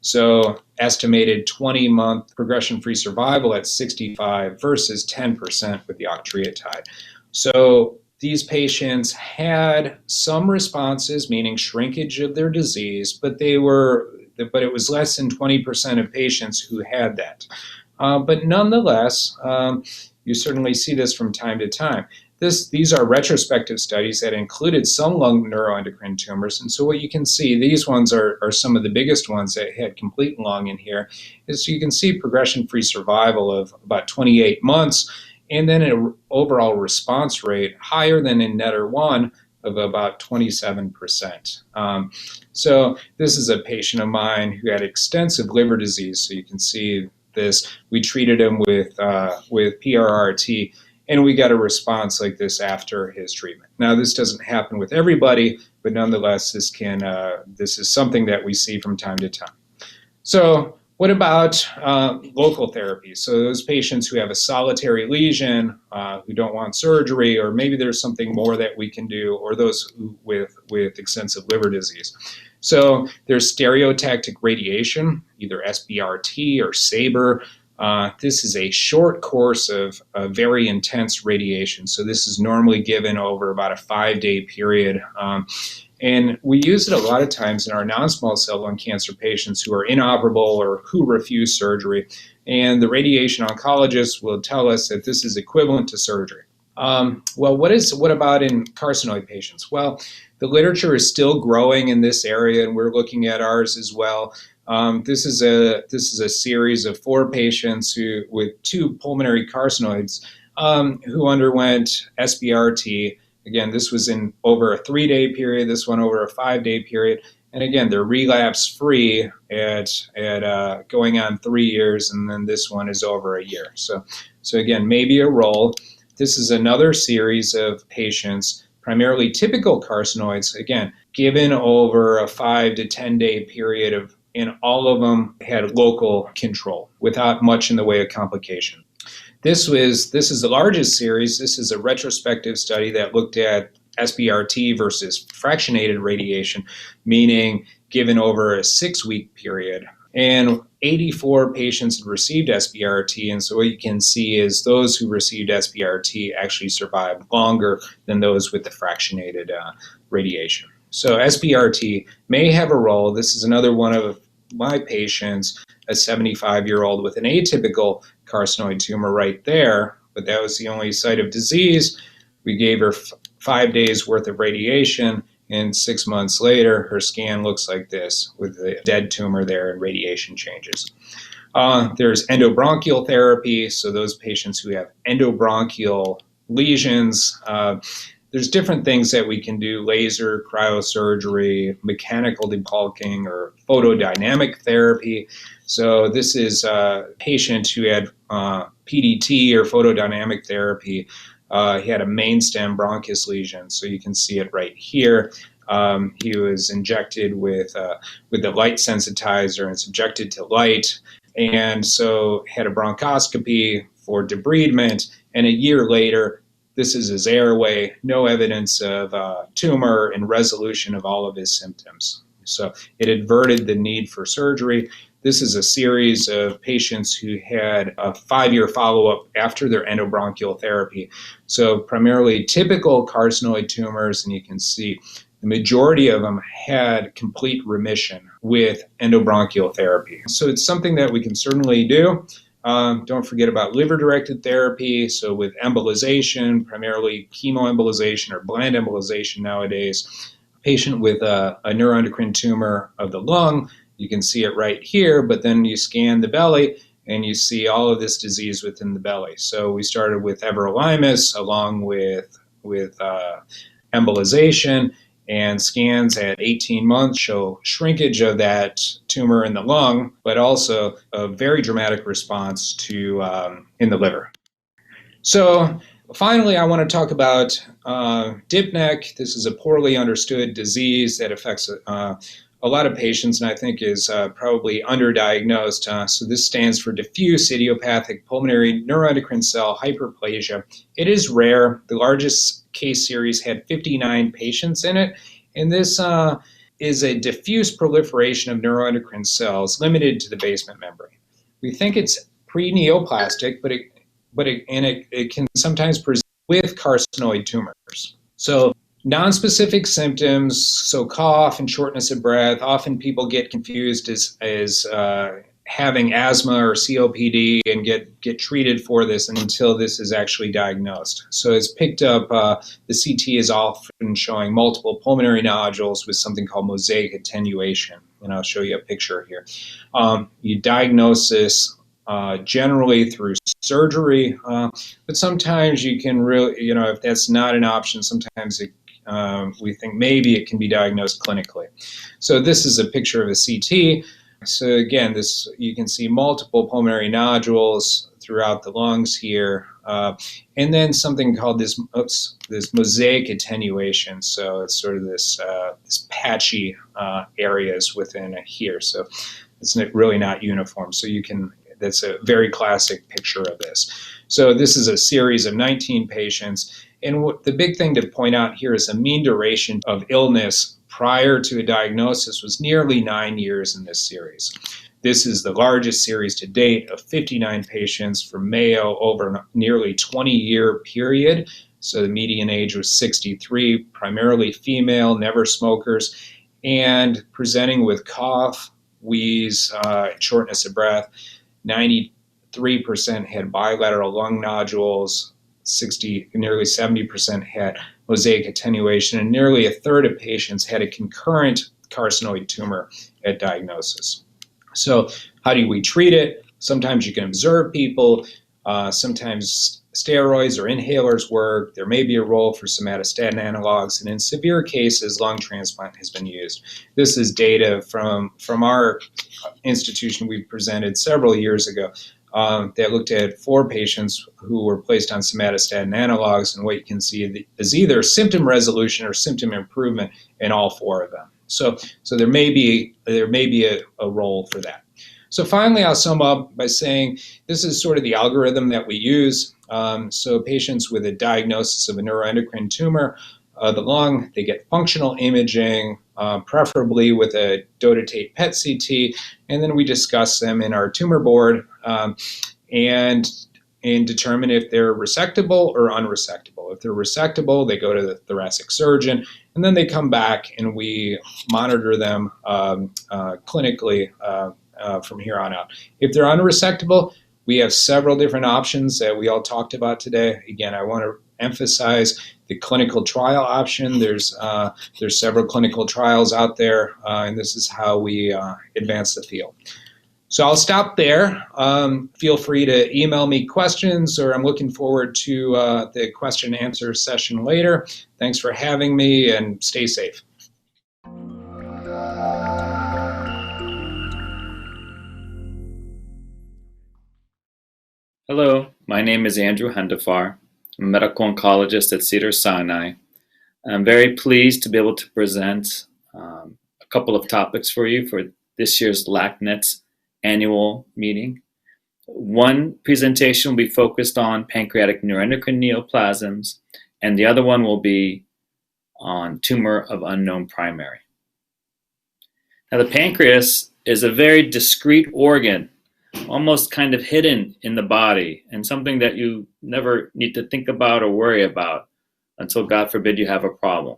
Speaker 4: So estimated 20-month progression-free survival at 65 versus 10% with the octreotide. So these patients had some responses, meaning shrinkage of their disease, but it was less than 20% of patients who had that. But nonetheless, you certainly see this from time to time. These are retrospective studies that included some lung neuroendocrine tumors. And so what you can see, these ones are some of the biggest ones that had complete lung in here, is you can see progression-free survival of about 28 months, and then an overall response rate higher than in NETTER-1 of about 27%. So this is a patient of mine who had extensive liver disease. So you can see this. We treated him with PRRT, and we got a response like this after his treatment. Now, this doesn't happen with everybody, but nonetheless, this is something that we see from time to time. So what about local therapy? So those patients who have a solitary lesion, who don't want surgery, or maybe there's something more that we can do, or those with extensive liver disease. So there's stereotactic radiation, either SBRT or SABR. This is a short course of very intense radiation. So this is normally given over about a 5-day period. And we use it a lot of times in our non-small cell lung cancer patients who are inoperable or who refuse surgery. And the radiation oncologist will tell us that this is equivalent to surgery. Well, what about in carcinoid patients? Well, the literature is still growing in this area, and we're looking at ours as well. This is a series of 4 patients with 2 pulmonary carcinoids who underwent SBRT. Again, this was in over a 3-day period, this one over a 5-day period. And again, they're relapse-free at going on 3 years, and then this one is over a year. So again, maybe a role. This is another series of patients, primarily typical carcinoids, again, given over a 5 to 10-day period and all of them had local control without much in the way of complication. This is the largest series. This is a retrospective study that looked at SBRT versus fractionated radiation, meaning given over a 6-week period. And 84 patients had received SBRT, and so what you can see is those who received SBRT actually survived longer than those with the fractionated radiation. So SBRT may have a role. This is another one of my patients, a 75-year-old with an atypical carcinoid tumor right there, but that was the only site of disease. We gave her 5 days worth of radiation, and 6 months later, her scan looks like this with the dead tumor there and radiation changes. There's endobronchial therapy, so those patients who have endobronchial lesions, there's different things that we can do: laser, cryosurgery, mechanical debulking, or photodynamic therapy. So this is a patient who had PDT or photodynamic therapy. He had a mainstem bronchus lesion, so you can see it right here. He was injected with the light sensitizer and subjected to light, and so had a bronchoscopy for debridement, and a year later, this is his airway, no evidence of tumor and resolution of all of his symptoms. So it averted the need for surgery. This is a series of patients who had a 5-year follow-up after their endobronchial therapy. So primarily typical carcinoid tumors, and you can see the majority of them had complete remission with endobronchial therapy. So it's something that we can certainly do. Don't forget about liver-directed therapy. So with embolization, primarily chemoembolization or bland embolization nowadays, a patient with a neuroendocrine tumor of the lung, you can see it right here, but then you scan the belly and you see all of this disease within the belly. So we started with everolimus along with embolization, and scans at 18 months show shrinkage of that tumor in the lung, but also a very dramatic response to in the liver. So finally, I want to talk about DIPNEC. This is a poorly understood disease that affects a lot of patients, and I think is probably underdiagnosed. So this stands for diffuse idiopathic pulmonary neuroendocrine cell hyperplasia. It is rare. The largest case series had 59 patients in it, and this is a diffuse proliferation of neuroendocrine cells limited to the basement membrane. We think it's pre-neoplastic, but it can sometimes present with carcinoid tumors. So nonspecific symptoms, so cough and shortness of breath. Often people get confused as having asthma or COPD and get treated for this until this is actually diagnosed. So it's picked up, the CT is often showing multiple pulmonary nodules with something called mosaic attenuation. And I'll show you a picture here. You diagnose this generally through surgery, but sometimes you can really, if that's not an option, sometimes we think maybe it can be diagnosed clinically. So this is a picture of a CT. So again, you can see multiple pulmonary nodules throughout the lungs here. And then something called this mosaic attenuation. So it's sort of this patchy areas within here. So it's really not uniform. So that's a very classic picture of this. So this is a series of 19 patients. And the big thing to point out here is the mean duration of illness prior to a diagnosis was nearly 9 years in this series. This is the largest series to date of 59 patients from Mayo over a nearly 20-year period. So the median age was 63, primarily female, never smokers, and presenting with cough, wheeze, shortness of breath. 93% had bilateral lung nodules, nearly 70% had mosaic attenuation, and nearly a third of patients had a concurrent carcinoid tumor at diagnosis. So how do we treat it? Sometimes you can observe people. Sometimes steroids or inhalers work. There may be a role for somatostatin analogs, and in severe cases, lung transplant has been used. This is data from our institution we presented several years ago that looked at 4 patients who were placed on somatostatin analogs, and what you can see is either symptom resolution or symptom improvement in all 4 of them. So there may be a role for that. So finally, I'll sum up by saying this is sort of the algorithm that we use. So patients with a diagnosis of a neuroendocrine tumor, the lung, they get functional imaging, preferably with a dotatate PET CT, and then we discuss them in our tumor board and determine if they're resectable or unresectable. If they're resectable, they go to the thoracic surgeon, and then they come back and we monitor them clinically from here on out. If they're unresectable, we have several different options that we all talked about today. Again, I want to emphasize the clinical trial option. There's several clinical trials out there, and this is how we advance the field. So I'll stop there. Feel free to email me questions, or I'm looking forward to the question and answer session later. Thanks for having me, and stay safe.
Speaker 5: Hello, my name is Andrew Hendifar. I'm a medical oncologist at Cedars-Sinai. I'm very pleased to be able to present a couple of topics for you for this year's LACNETS annual meeting. One presentation will be focused on pancreatic neuroendocrine neoplasms, and the other one will be on tumor of unknown primary. Now, the pancreas is a very discrete organ, almost kind of hidden in the body, and something that you never need to think about or worry about until, God forbid, you have a problem.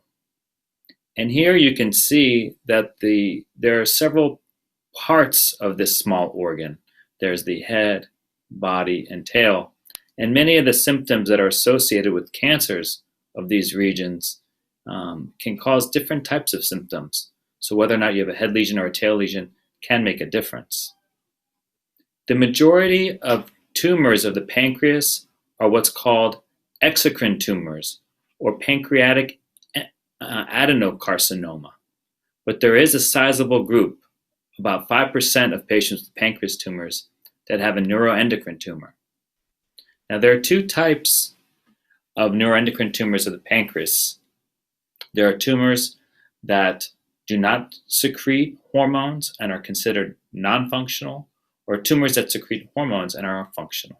Speaker 5: And here you can see that there are several parts of this small organ. There's the head, body, and tail. And many of the symptoms that are associated with cancers of these regions can cause different types of symptoms. So whether or not you have a head lesion or a tail lesion can make a difference. The majority of tumors of the pancreas are what's called exocrine tumors or pancreatic adenocarcinoma. But there is a sizable group, about 5% of patients with pancreas tumors, that have a neuroendocrine tumor. Now, there are 2 types of neuroendocrine tumors of the pancreas. There are tumors that do not secrete hormones and are considered non-functional, or tumors that secrete hormones and are functional.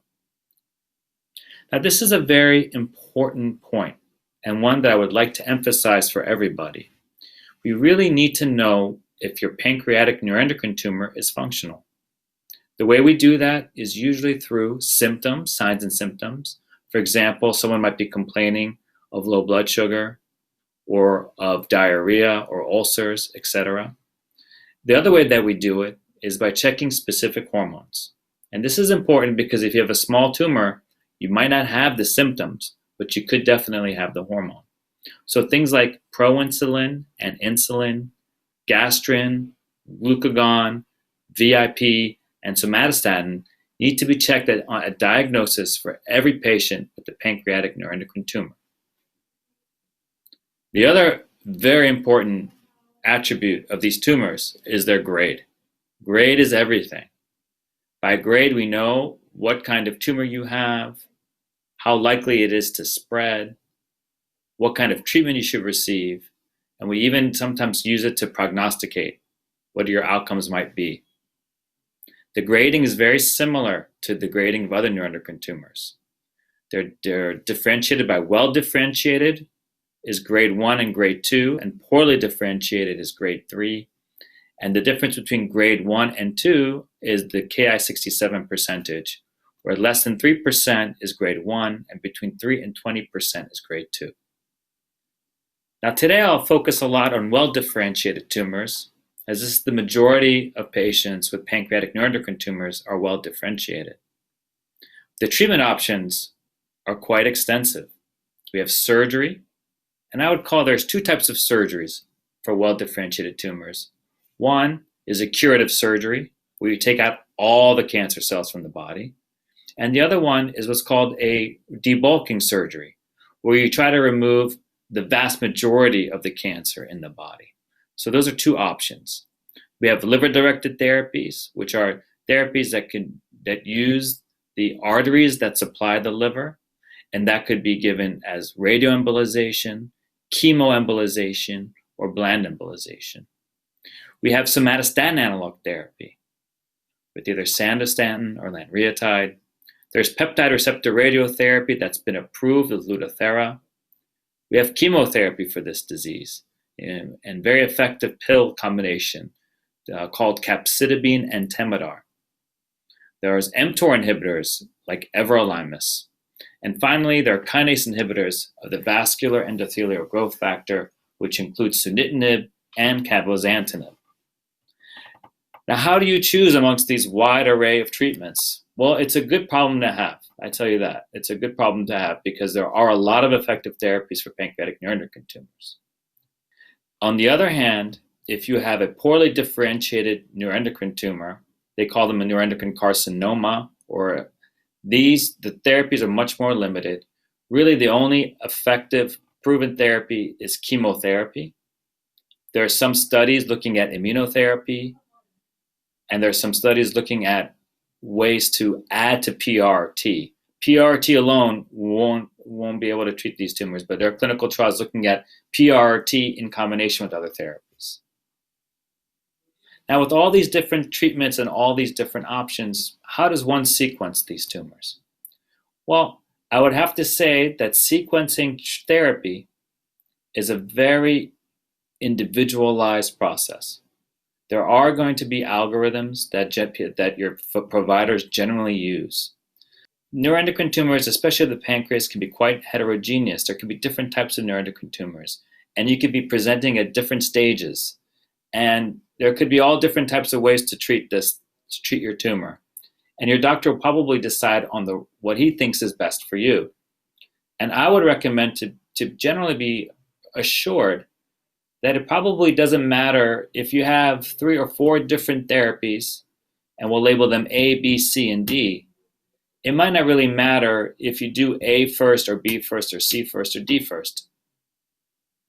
Speaker 5: Now, this is a very important point, and one that I would like to emphasize for everybody. We really need to know if your pancreatic neuroendocrine tumor is functional. The way we do that is usually through symptoms, signs and symptoms. For example, someone might be complaining of low blood sugar or of diarrhea or ulcers, etc. The other way that we do it is by checking specific hormones. And this is important because if you have a small tumor, you might not have the symptoms, but you could definitely have the hormone. So things like proinsulin and insulin, gastrin, glucagon, VIP, and somatostatin need to be checked at diagnosis for every patient with the pancreatic neuroendocrine tumor. The other very important attribute of these tumors is their grade. Grade is everything. By grade, we know what kind of tumor you have, how likely it is to spread, what kind of treatment you should receive, and we even sometimes use it to prognosticate what your outcomes might be. The grading is very similar to the grading of other neuroendocrine tumors. They're differentiated by well differentiated is grade 1 and grade 2, and poorly differentiated is grade 3. And the difference between grade 1 and 2 is the Ki-67 percentage, where less than 3% is grade 1, and between 3 and 20% is grade 2. Now today I'll focus a lot on well-differentiated tumors, as this is the majority of patients with pancreatic neuroendocrine tumors are well-differentiated. The treatment options are quite extensive. We have surgery, and I would call there's two types of surgeries for well-differentiated tumors. One is a curative surgery, where you take out all the cancer cells from the body. And the other one is what's called a debulking surgery, where you try to remove the vast majority of the cancer in the body. So those are two options. We have liver-directed therapies, which are therapies that use the arteries that supply the liver, and that could be given as radioembolization, chemoembolization, or bland embolization. We have somatostatin analog therapy with either sandostatin or lanreotide. There's peptide receptor radiotherapy that's been approved with Lutathera. We have chemotherapy for this disease and very effective pill combination called capecitabine and Temodar. There's mTOR inhibitors like everolimus. And finally, there are kinase inhibitors of the vascular endothelial growth factor, which includes sunitinib and cabozantinib. Now, how do you choose amongst these wide array of treatments? Well, it's a good problem to have. I tell you that. It's a good problem to have because there are a lot of effective therapies for pancreatic neuroendocrine tumors. On the other hand, if you have a poorly differentiated neuroendocrine tumor, they call them a neuroendocrine carcinoma, or the therapies are much more limited. Really, the only effective proven therapy is chemotherapy. There are some studies looking at immunotherapy, and there are some studies looking at ways to add to PRRT. PRRT alone won't be able to treat these tumors, but there are clinical trials looking at PRRT in combination with other therapies. Now, with all these different treatments and all these different options, how does one sequence these tumors? Well, I would have to say that sequencing therapy is a very individualized process. There are going to be algorithms that your providers generally use. Neuroendocrine tumors, especially the pancreas, can be quite heterogeneous. There can be different types of neuroendocrine tumors, and you could be presenting at different stages. And there could be all different types of ways to treat your tumor. And your doctor will probably decide on what he thinks is best for you. And I would recommend to generally be assured that it probably doesn't matter if you have 3 or 4 different therapies, and we'll label them A, B, C, and D. It might not really matter if you do A first, or B first, or C first, or D first.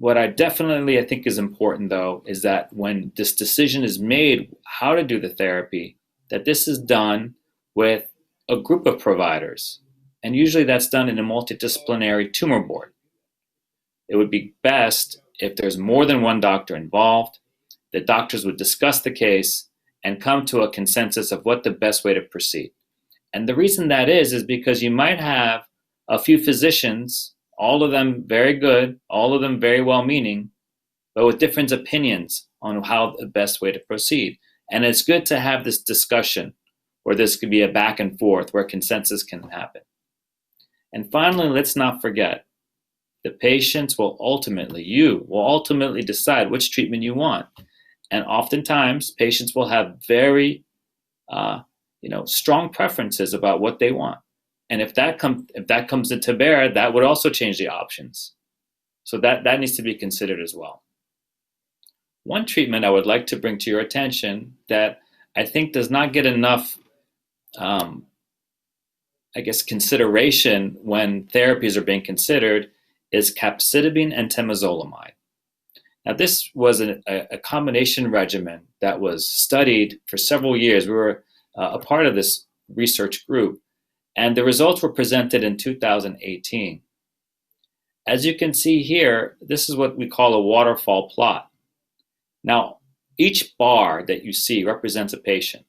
Speaker 5: What I think is important, though, is that when this decision is made how to do the therapy, that this is done with a group of providers. And usually that's done in a multidisciplinary tumor board. It would be best if there's more than one doctor involved. The doctors would discuss the case and come to a consensus of what the best way to proceed. And the reason that is because you might have a few physicians, all of them very good, all of them very well-meaning, but with different opinions on how the best way to proceed. And it's good to have this discussion where this could be a back and forth where consensus can happen. And finally, let's not forget, the patients will ultimately decide which treatment you want. And oftentimes, patients will have very strong preferences about what they want. And if that comes into bear, that would also change the options. So that needs to be considered as well. One treatment I would like to bring to your attention that I think does not get enough, consideration when therapies are being considered is capecitabine and temozolomide. Now, this was a combination regimen that was studied for several years. We were a part of this research group. And the results were presented in 2018. As you can see here, this is what we call a waterfall plot. Now, each bar that you see represents a patient.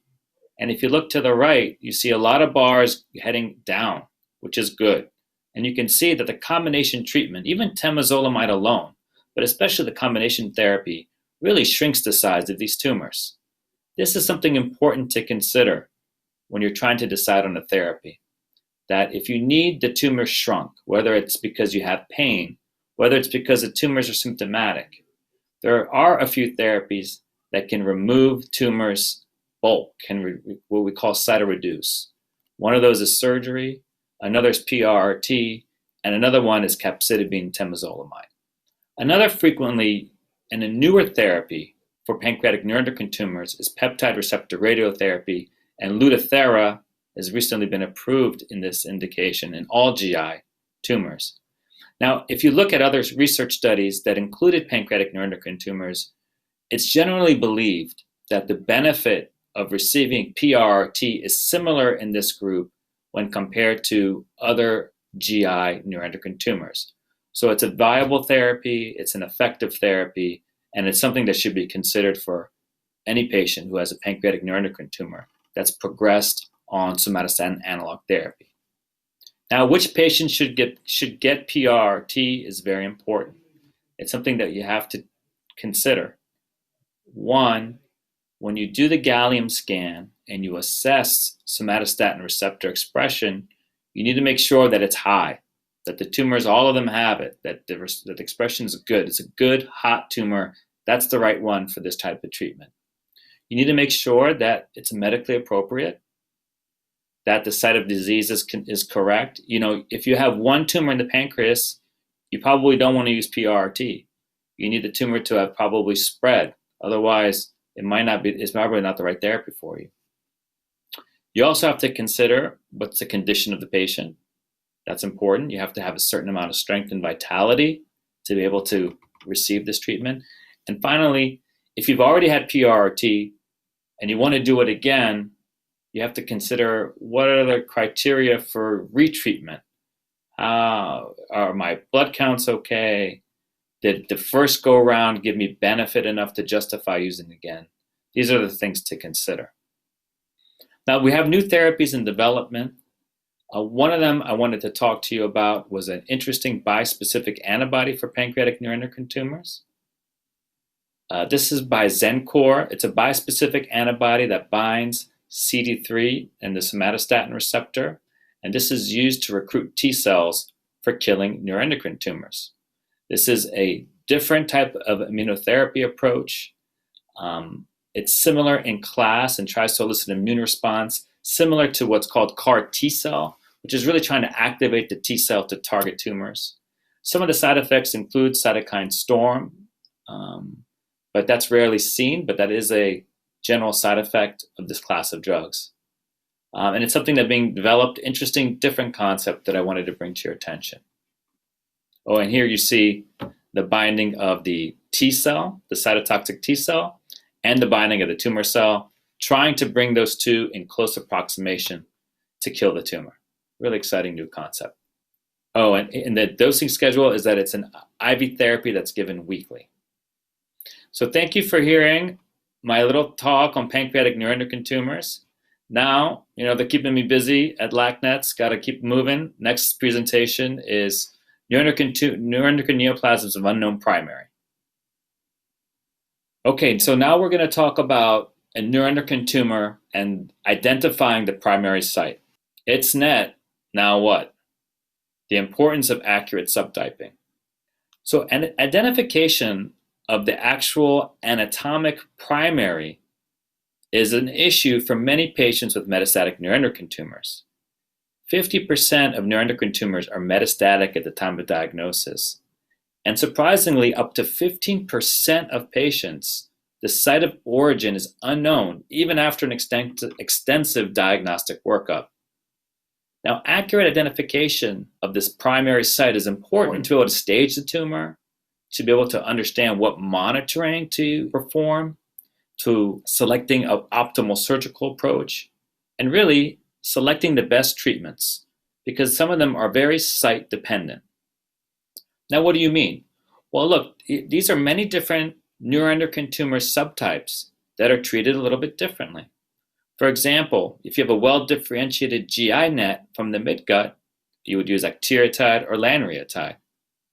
Speaker 5: And if you look to the right, you see a lot of bars heading down, which is good. And you can see that the combination treatment, even temozolomide alone, but especially the combination therapy, really shrinks the size of these tumors. This is something important to consider when you're trying to decide on a therapy. That if you need the tumor shrunk, whether it's because you have pain, whether it's because the tumors are symptomatic, there are a few therapies that can remove tumors bulk, what we call cytoreduce. One of those is surgery, another is PRRT, and another one is capecitabine temozolomide. Another frequently and a newer therapy for pancreatic neuroendocrine tumors is peptide receptor radiotherapy, and Lutathera has recently been approved in this indication in all GI tumors. Now, if you look at other research studies that included pancreatic neuroendocrine tumors, it's generally believed that the benefit of receiving PRRT is similar in this group when compared to other GI neuroendocrine tumors. So it's a viable therapy, it's an effective therapy, and it's something that should be considered for any patient who has a pancreatic neuroendocrine tumor that's progressed on somatostatin analog therapy. Now, which patients should get PRRT is very important. It's something that you have to consider. One, when you do the gallium scan and you assess somatostatin receptor expression, you need to make sure that it's high, that the tumors, all of them have it, that the expression is good. It's a good, hot tumor. That's the right one for this type of treatment. You need to make sure that it's medically appropriate, that the site of disease is correct. You know, if you have one tumor in the pancreas, you probably don't want to use PRRT. You need the tumor to have probably spread. Otherwise, it's probably not the right therapy for you. You also have to consider what's the condition of the patient. That's important. You have to have a certain amount of strength and vitality to be able to receive this treatment. And finally, if you've already had PRRT and you want to do it again, you have to consider what are the criteria for retreatment. Are my blood counts okay? Did the first go around give me benefit enough to justify using again? These are the things to consider. Now, we have new therapies in development. One of them I wanted to talk to you about was an interesting bispecific antibody for pancreatic neuroendocrine tumors. This is by Xencor. It's a bispecific antibody that binds CD3 and the somatostatin receptor, and this is used to recruit T cells for killing neuroendocrine tumors. This is a different type of immunotherapy approach. It's similar in class and tries to elicit an immune response similar to what's called CAR T cell, which is really trying to activate the T cell to target tumors. Some of the side effects include cytokine storm, but that's rarely seen, but that is a general side effect of this class of drugs. And it's something that's being developed, interesting, different concept that I wanted to bring to your attention. Oh, and here you see the binding of the T cell, the cytotoxic T cell, and the binding of the tumor cell, trying to bring those two in close approximation to kill the tumor. Really exciting new concept. Oh, and the dosing schedule is that it's an IV therapy that's given weekly. So thank you for hearing my little talk on pancreatic neuroendocrine tumors. Now, they're keeping me busy at LACNETS, got to keep moving. Next presentation is neuroendocrine neoplasms of unknown primary. Okay, so now we're going to talk about a neuroendocrine tumor and identifying the primary site. It's net, now what? The importance of accurate subtyping. So an identification of the actual anatomic primary is an issue for many patients with metastatic neuroendocrine tumors. 50% of neuroendocrine tumors are metastatic at the time of diagnosis. And surprisingly, up to 15% of patients, the site of origin is unknown, even after an extensive diagnostic workup. Now, accurate identification of this primary site is important to be able to stage the tumor, to be able to understand what monitoring to perform, to selecting an optimal surgical approach, and really selecting the best treatments, because some of them are very site dependent. Now, what do you mean? Well, look, these are many different neuroendocrine tumor subtypes that are treated a little bit differently. For example, if you have a well-differentiated GI net from the midgut, you would use octreotide or lanreotide.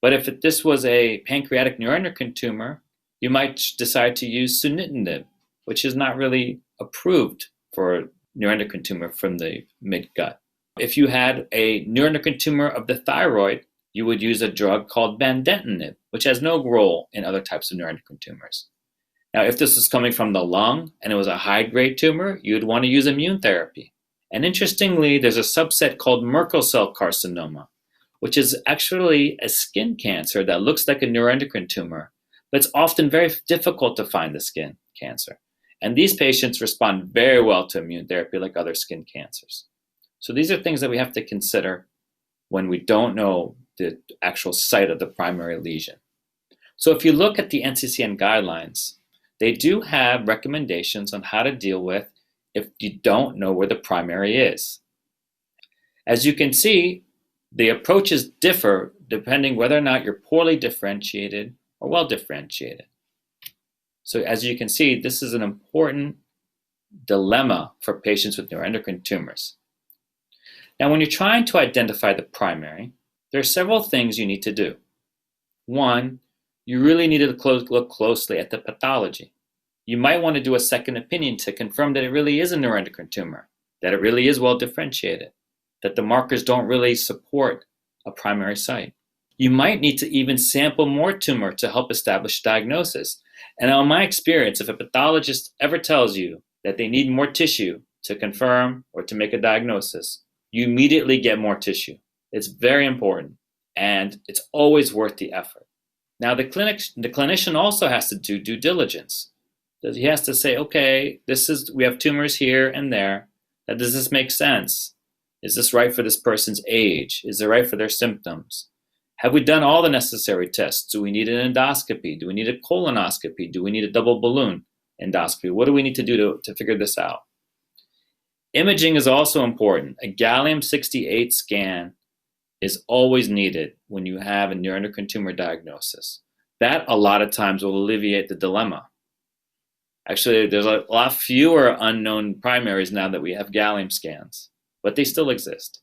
Speaker 5: But if this was a pancreatic neuroendocrine tumor, you might decide to use sunitinib, which is not really approved for neuroendocrine tumor from the midgut. If you had a neuroendocrine tumor of the thyroid, you would use a drug called vandentanib, which has no role in other types of neuroendocrine tumors. Now, if this was coming from the lung and it was a high-grade tumor, you'd want to use immune therapy. And interestingly, there's a subset called Merkel cell carcinoma, which is actually a skin cancer that looks like a neuroendocrine tumor, but it's often very difficult to find the skin cancer. And these patients respond very well to immune therapy like other skin cancers. So these are things that we have to consider when we don't know the actual site of the primary lesion. So if you look at the NCCN guidelines, they do have recommendations on how to deal with if you don't know where the primary is. As you can see, the approaches differ depending whether or not you're poorly differentiated or well differentiated. So as you can see, this is an important dilemma for patients with neuroendocrine tumors. Now, when you're trying to identify the primary, there are several things you need to do. One, you really need to look closely at the pathology. You might want to do a second opinion to confirm that it really is a neuroendocrine tumor, that it really is well differentiated, that the markers don't really support a primary site. You might need to even sample more tumor to help establish diagnosis. And in my experience, if a pathologist ever tells you that they need more tissue to confirm or to make a diagnosis, you immediately get more tissue. It's very important, and it's always worth the effort. Now, the clinician also has to do due diligence. He has to say, okay, we have tumors here and there. Does this make sense? Is this right for this person's age? Is it right for their symptoms? Have we done all the necessary tests? Do we need an endoscopy? Do we need a colonoscopy? Do we need a double balloon endoscopy? What do we need to do to figure this out? Imaging is also important. A gallium-68 scan is always needed when you have a neuroendocrine tumor diagnosis. That a lot of times will alleviate the dilemma. Actually, there's a lot fewer unknown primaries now that we have gallium scans, but they still exist.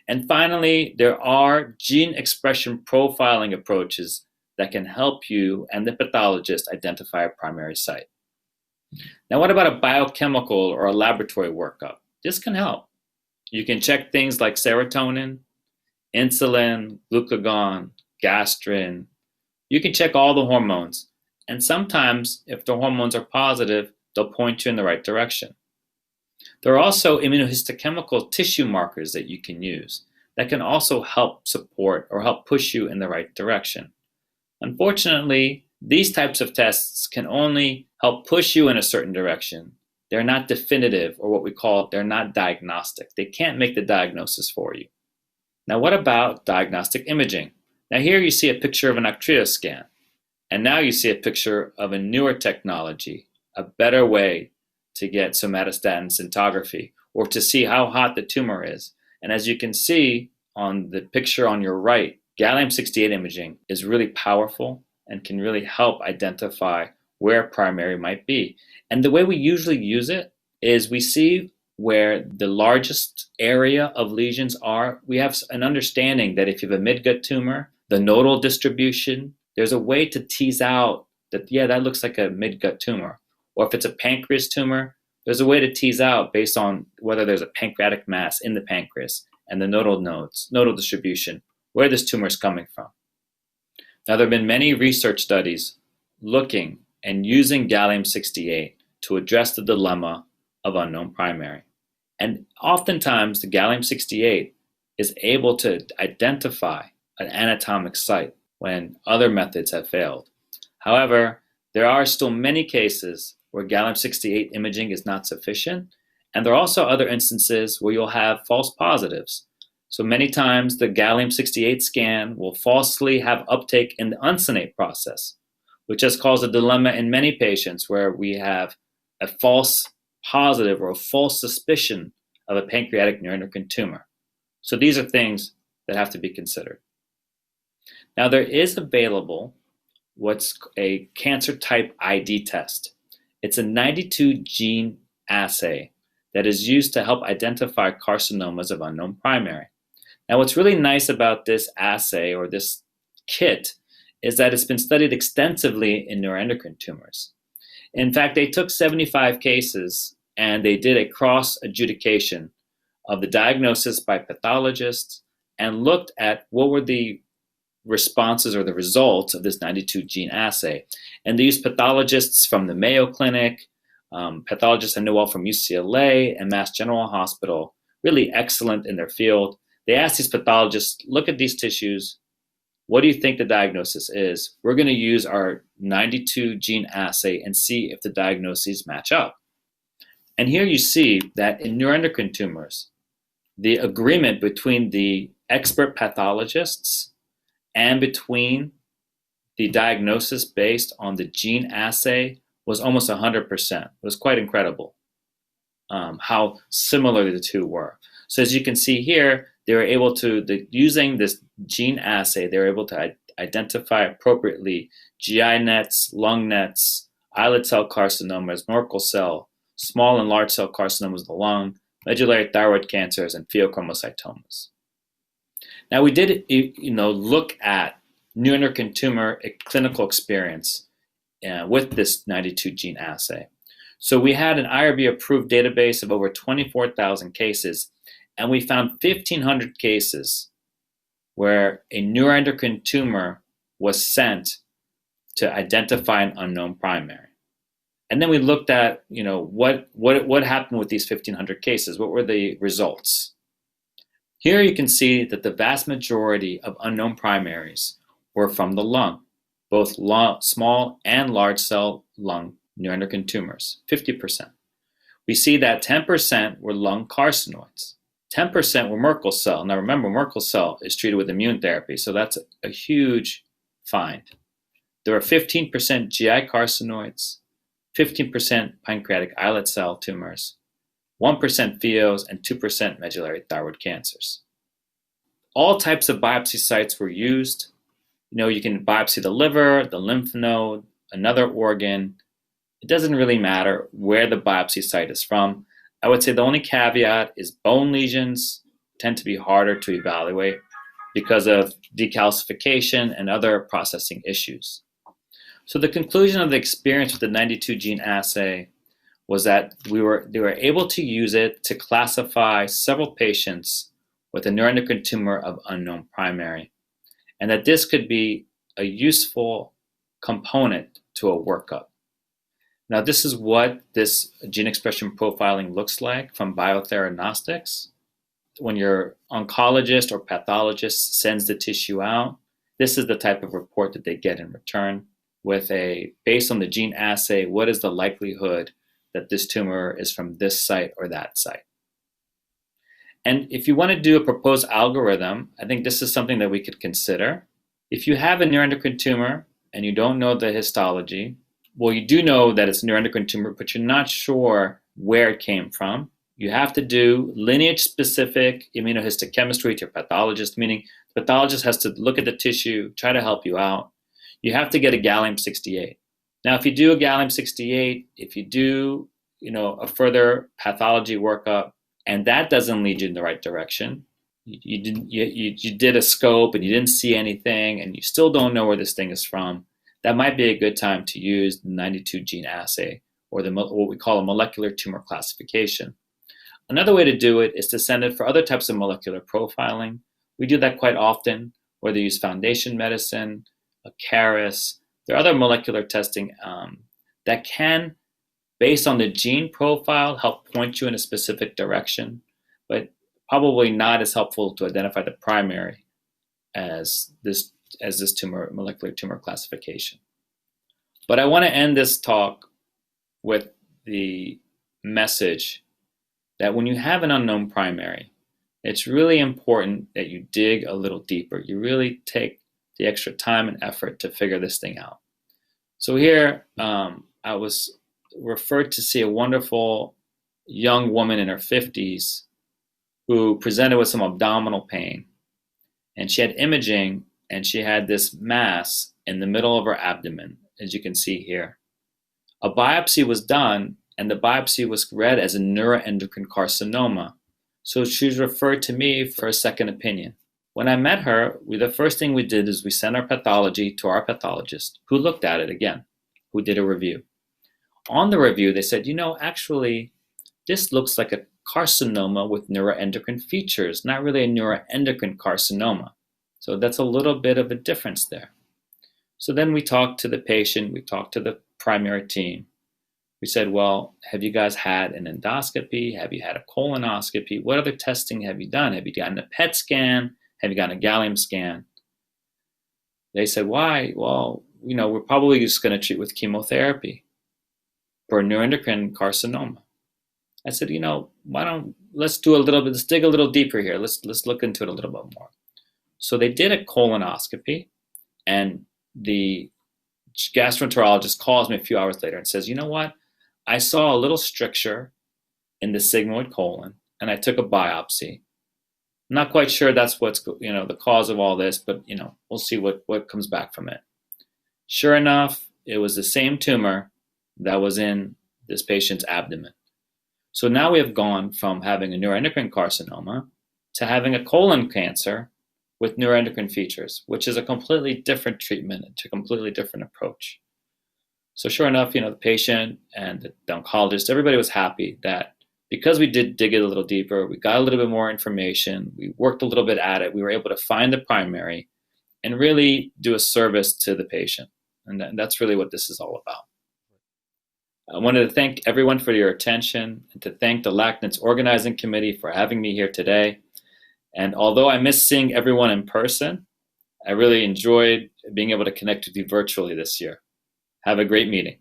Speaker 5: And finally, there are gene expression profiling approaches that can help you and the pathologist identify a primary site. Now, what about a biochemical or a laboratory workup? This can help. You can check things like serotonin, insulin, glucagon, gastrin. You can check all the hormones. And sometimes, if the hormones are positive, they'll point you in the right direction. There are also immunohistochemical tissue markers that you can use that can also help support or help push you in the right direction. Unfortunately, these types of tests can only help push you in a certain direction. They're not definitive, or what we call, they're not diagnostic. They can't make the diagnosis for you. Now, what about diagnostic imaging? Now, here you see a picture of an octreotide scan. And now you see a picture of a newer technology, a better way to get somatostatin scintigraphy, or to see how hot the tumor is. And as you can see on the picture on your right, gallium-68 imaging is really powerful and can really help identify where primary might be. And the way we usually use it is we see where the largest area of lesions are. We have an understanding that if you have a midgut tumor, the nodal distribution, there's a way to tease out that, yeah, that looks like a midgut tumor. Or if it's a pancreas tumor, there's a way to tease out based on whether there's a pancreatic mass in the pancreas and the nodal distribution, where this tumor is coming from. Now, there have been many research studies looking and using gallium-68 to address the dilemma of unknown primary. And oftentimes, the gallium-68 is able to identify an anatomic site when other methods have failed. However, there are still many cases where gallium-68 imaging is not sufficient, and there are also other instances where you'll have false positives. So many times the gallium-68 scan will falsely have uptake in the uncinate process, which has caused a dilemma in many patients where we have a false positive or a false suspicion of a pancreatic neuroendocrine tumor. So these are things that have to be considered. Now there is available what's a cancer type ID test. It's a 92 gene assay that is used to help identify carcinomas of unknown primary. Now what's really nice about this assay or this kit is that it's been studied extensively in neuroendocrine tumors. In fact, they took 75 cases and they did a cross adjudication of the diagnosis by pathologists and looked at what were the responses or the results of this 92 gene assay. And they used pathologists from the Mayo Clinic, pathologists I know well from UCLA and Mass General Hospital, really excellent in their field. They asked these pathologists, look at these tissues, what do you think the diagnosis is? We're going to use our 92 gene assay and see if the diagnoses match up. And here you see that in neuroendocrine tumors, the agreement between the expert pathologists and between the diagnosis based on the gene assay was almost 100%. It was quite incredible how similar the two were. So as you can see here, they were able to, using this gene assay, they were able to identify appropriately GI nets, lung nets, islet cell carcinomas, Merkel cell, small and large cell carcinomas of the lung, medullary thyroid cancers, and pheochromocytomas. Now we did, look at neuroendocrine tumor clinical experience with this 92 gene assay. So we had an IRB approved database of over 24,000 cases, and we found 1,500 cases where a neuroendocrine tumor was sent to identify an unknown primary. And then we looked at, what happened with these 1,500 cases. What were the results? Here you can see that the vast majority of unknown primaries were from the lung, both small and large cell lung neuroendocrine tumors, 50%. We see that 10% were lung carcinoids. 10% were Merkel cell. Now remember, Merkel cell is treated with immune therapy, so that's a huge find. There were 15% GI carcinoids, 15% pancreatic islet cell tumors, 1% pheos, and 2% medullary thyroid cancers. All types of biopsy sites were used. You can biopsy the liver, the lymph node, another organ. It doesn't really matter where the biopsy site is from. I would say the only caveat is bone lesions tend to be harder to evaluate because of decalcification and other processing issues. So the conclusion of the experience with the 92 gene assay was that they were able to use it to classify several patients with a neuroendocrine tumor of unknown primary, and that this could be a useful component to a workup. Now, this is what this gene expression profiling looks like from biotheranostics. When your oncologist or pathologist sends the tissue out, this is the type of report that they get in return with based on the gene assay, what is the likelihood that this tumor is from this site or that site? And if you want to do a proposed algorithm, I think this is something that we could consider. If you have a neuroendocrine tumor and you don't know the histology, well, you do know that it's a neuroendocrine tumor, but you're not sure where it came from. You have to do lineage-specific immunohistochemistry with your pathologist, meaning the pathologist has to look at the tissue, try to help you out. You have to get a gallium-68. Now, if you do a gallium-68, if you do, a further pathology workup, and that doesn't lead you in the right direction, you did a scope and you didn't see anything, and you still don't know where this thing is from, that might be a good time to use the 92 gene assay or what we call a molecular tumor classification. Another way to do it is to send it for other types of molecular profiling. We do that quite often, whether you use Foundation Medicine, a Caris. There are other molecular testing that can, based on the gene profile, help point you in a specific direction, but probably not as helpful to identify the primary as this molecular tumor classification. But I want to end this talk with the message that when you have an unknown primary, it's really important that you dig a little deeper. You really take the extra time and effort to figure this thing out. So here, I was referred to see a wonderful young woman in her 50s who presented with some abdominal pain. And she had imaging, and she had this mass in the middle of her abdomen, as you can see here. A biopsy was done, and the biopsy was read as a neuroendocrine carcinoma. So she was referred to me for a second opinion. When I met her, the first thing we did is we sent our pathology to our pathologist, who looked at it again, who did a review. On the review, they said, actually, this looks like a carcinoma with neuroendocrine features, not really a neuroendocrine carcinoma. So that's a little bit of a difference there. So then we talked to the patient, we talked to the primary team. We said, well, have you guys had an endoscopy? Have you had a colonoscopy? What other testing have you done? Have you gotten a PET scan? Have you gotten a gallium scan? They said, why? Well, we're probably just going to treat with chemotherapy for a neuroendocrine carcinoma. I said, let's dig a little deeper here. Let's look into it a little bit more. So they did a colonoscopy, and the gastroenterologist calls me a few hours later and says, you know what? I saw a little stricture in the sigmoid colon, and I took a biopsy. I'm not quite sure that's what's the cause of all this, but we'll see what comes back from it. Sure enough, it was the same tumor that was in this patient's abdomen. So now we have gone from having a neuroendocrine carcinoma to having a colon cancer with neuroendocrine features, which is a completely different treatment, a completely different approach. So sure enough, the patient and the oncologist, everybody was happy that because we did dig it a little deeper, we got a little bit more information, we worked a little bit at it, we were able to find the primary and really do a service to the patient. And that's really what this is all about. I wanted to thank everyone for your attention and to thank the LACNETS organizing committee for having me here today. And although I miss seeing everyone in person, I really enjoyed being able to connect with you virtually this year. Have a great meeting.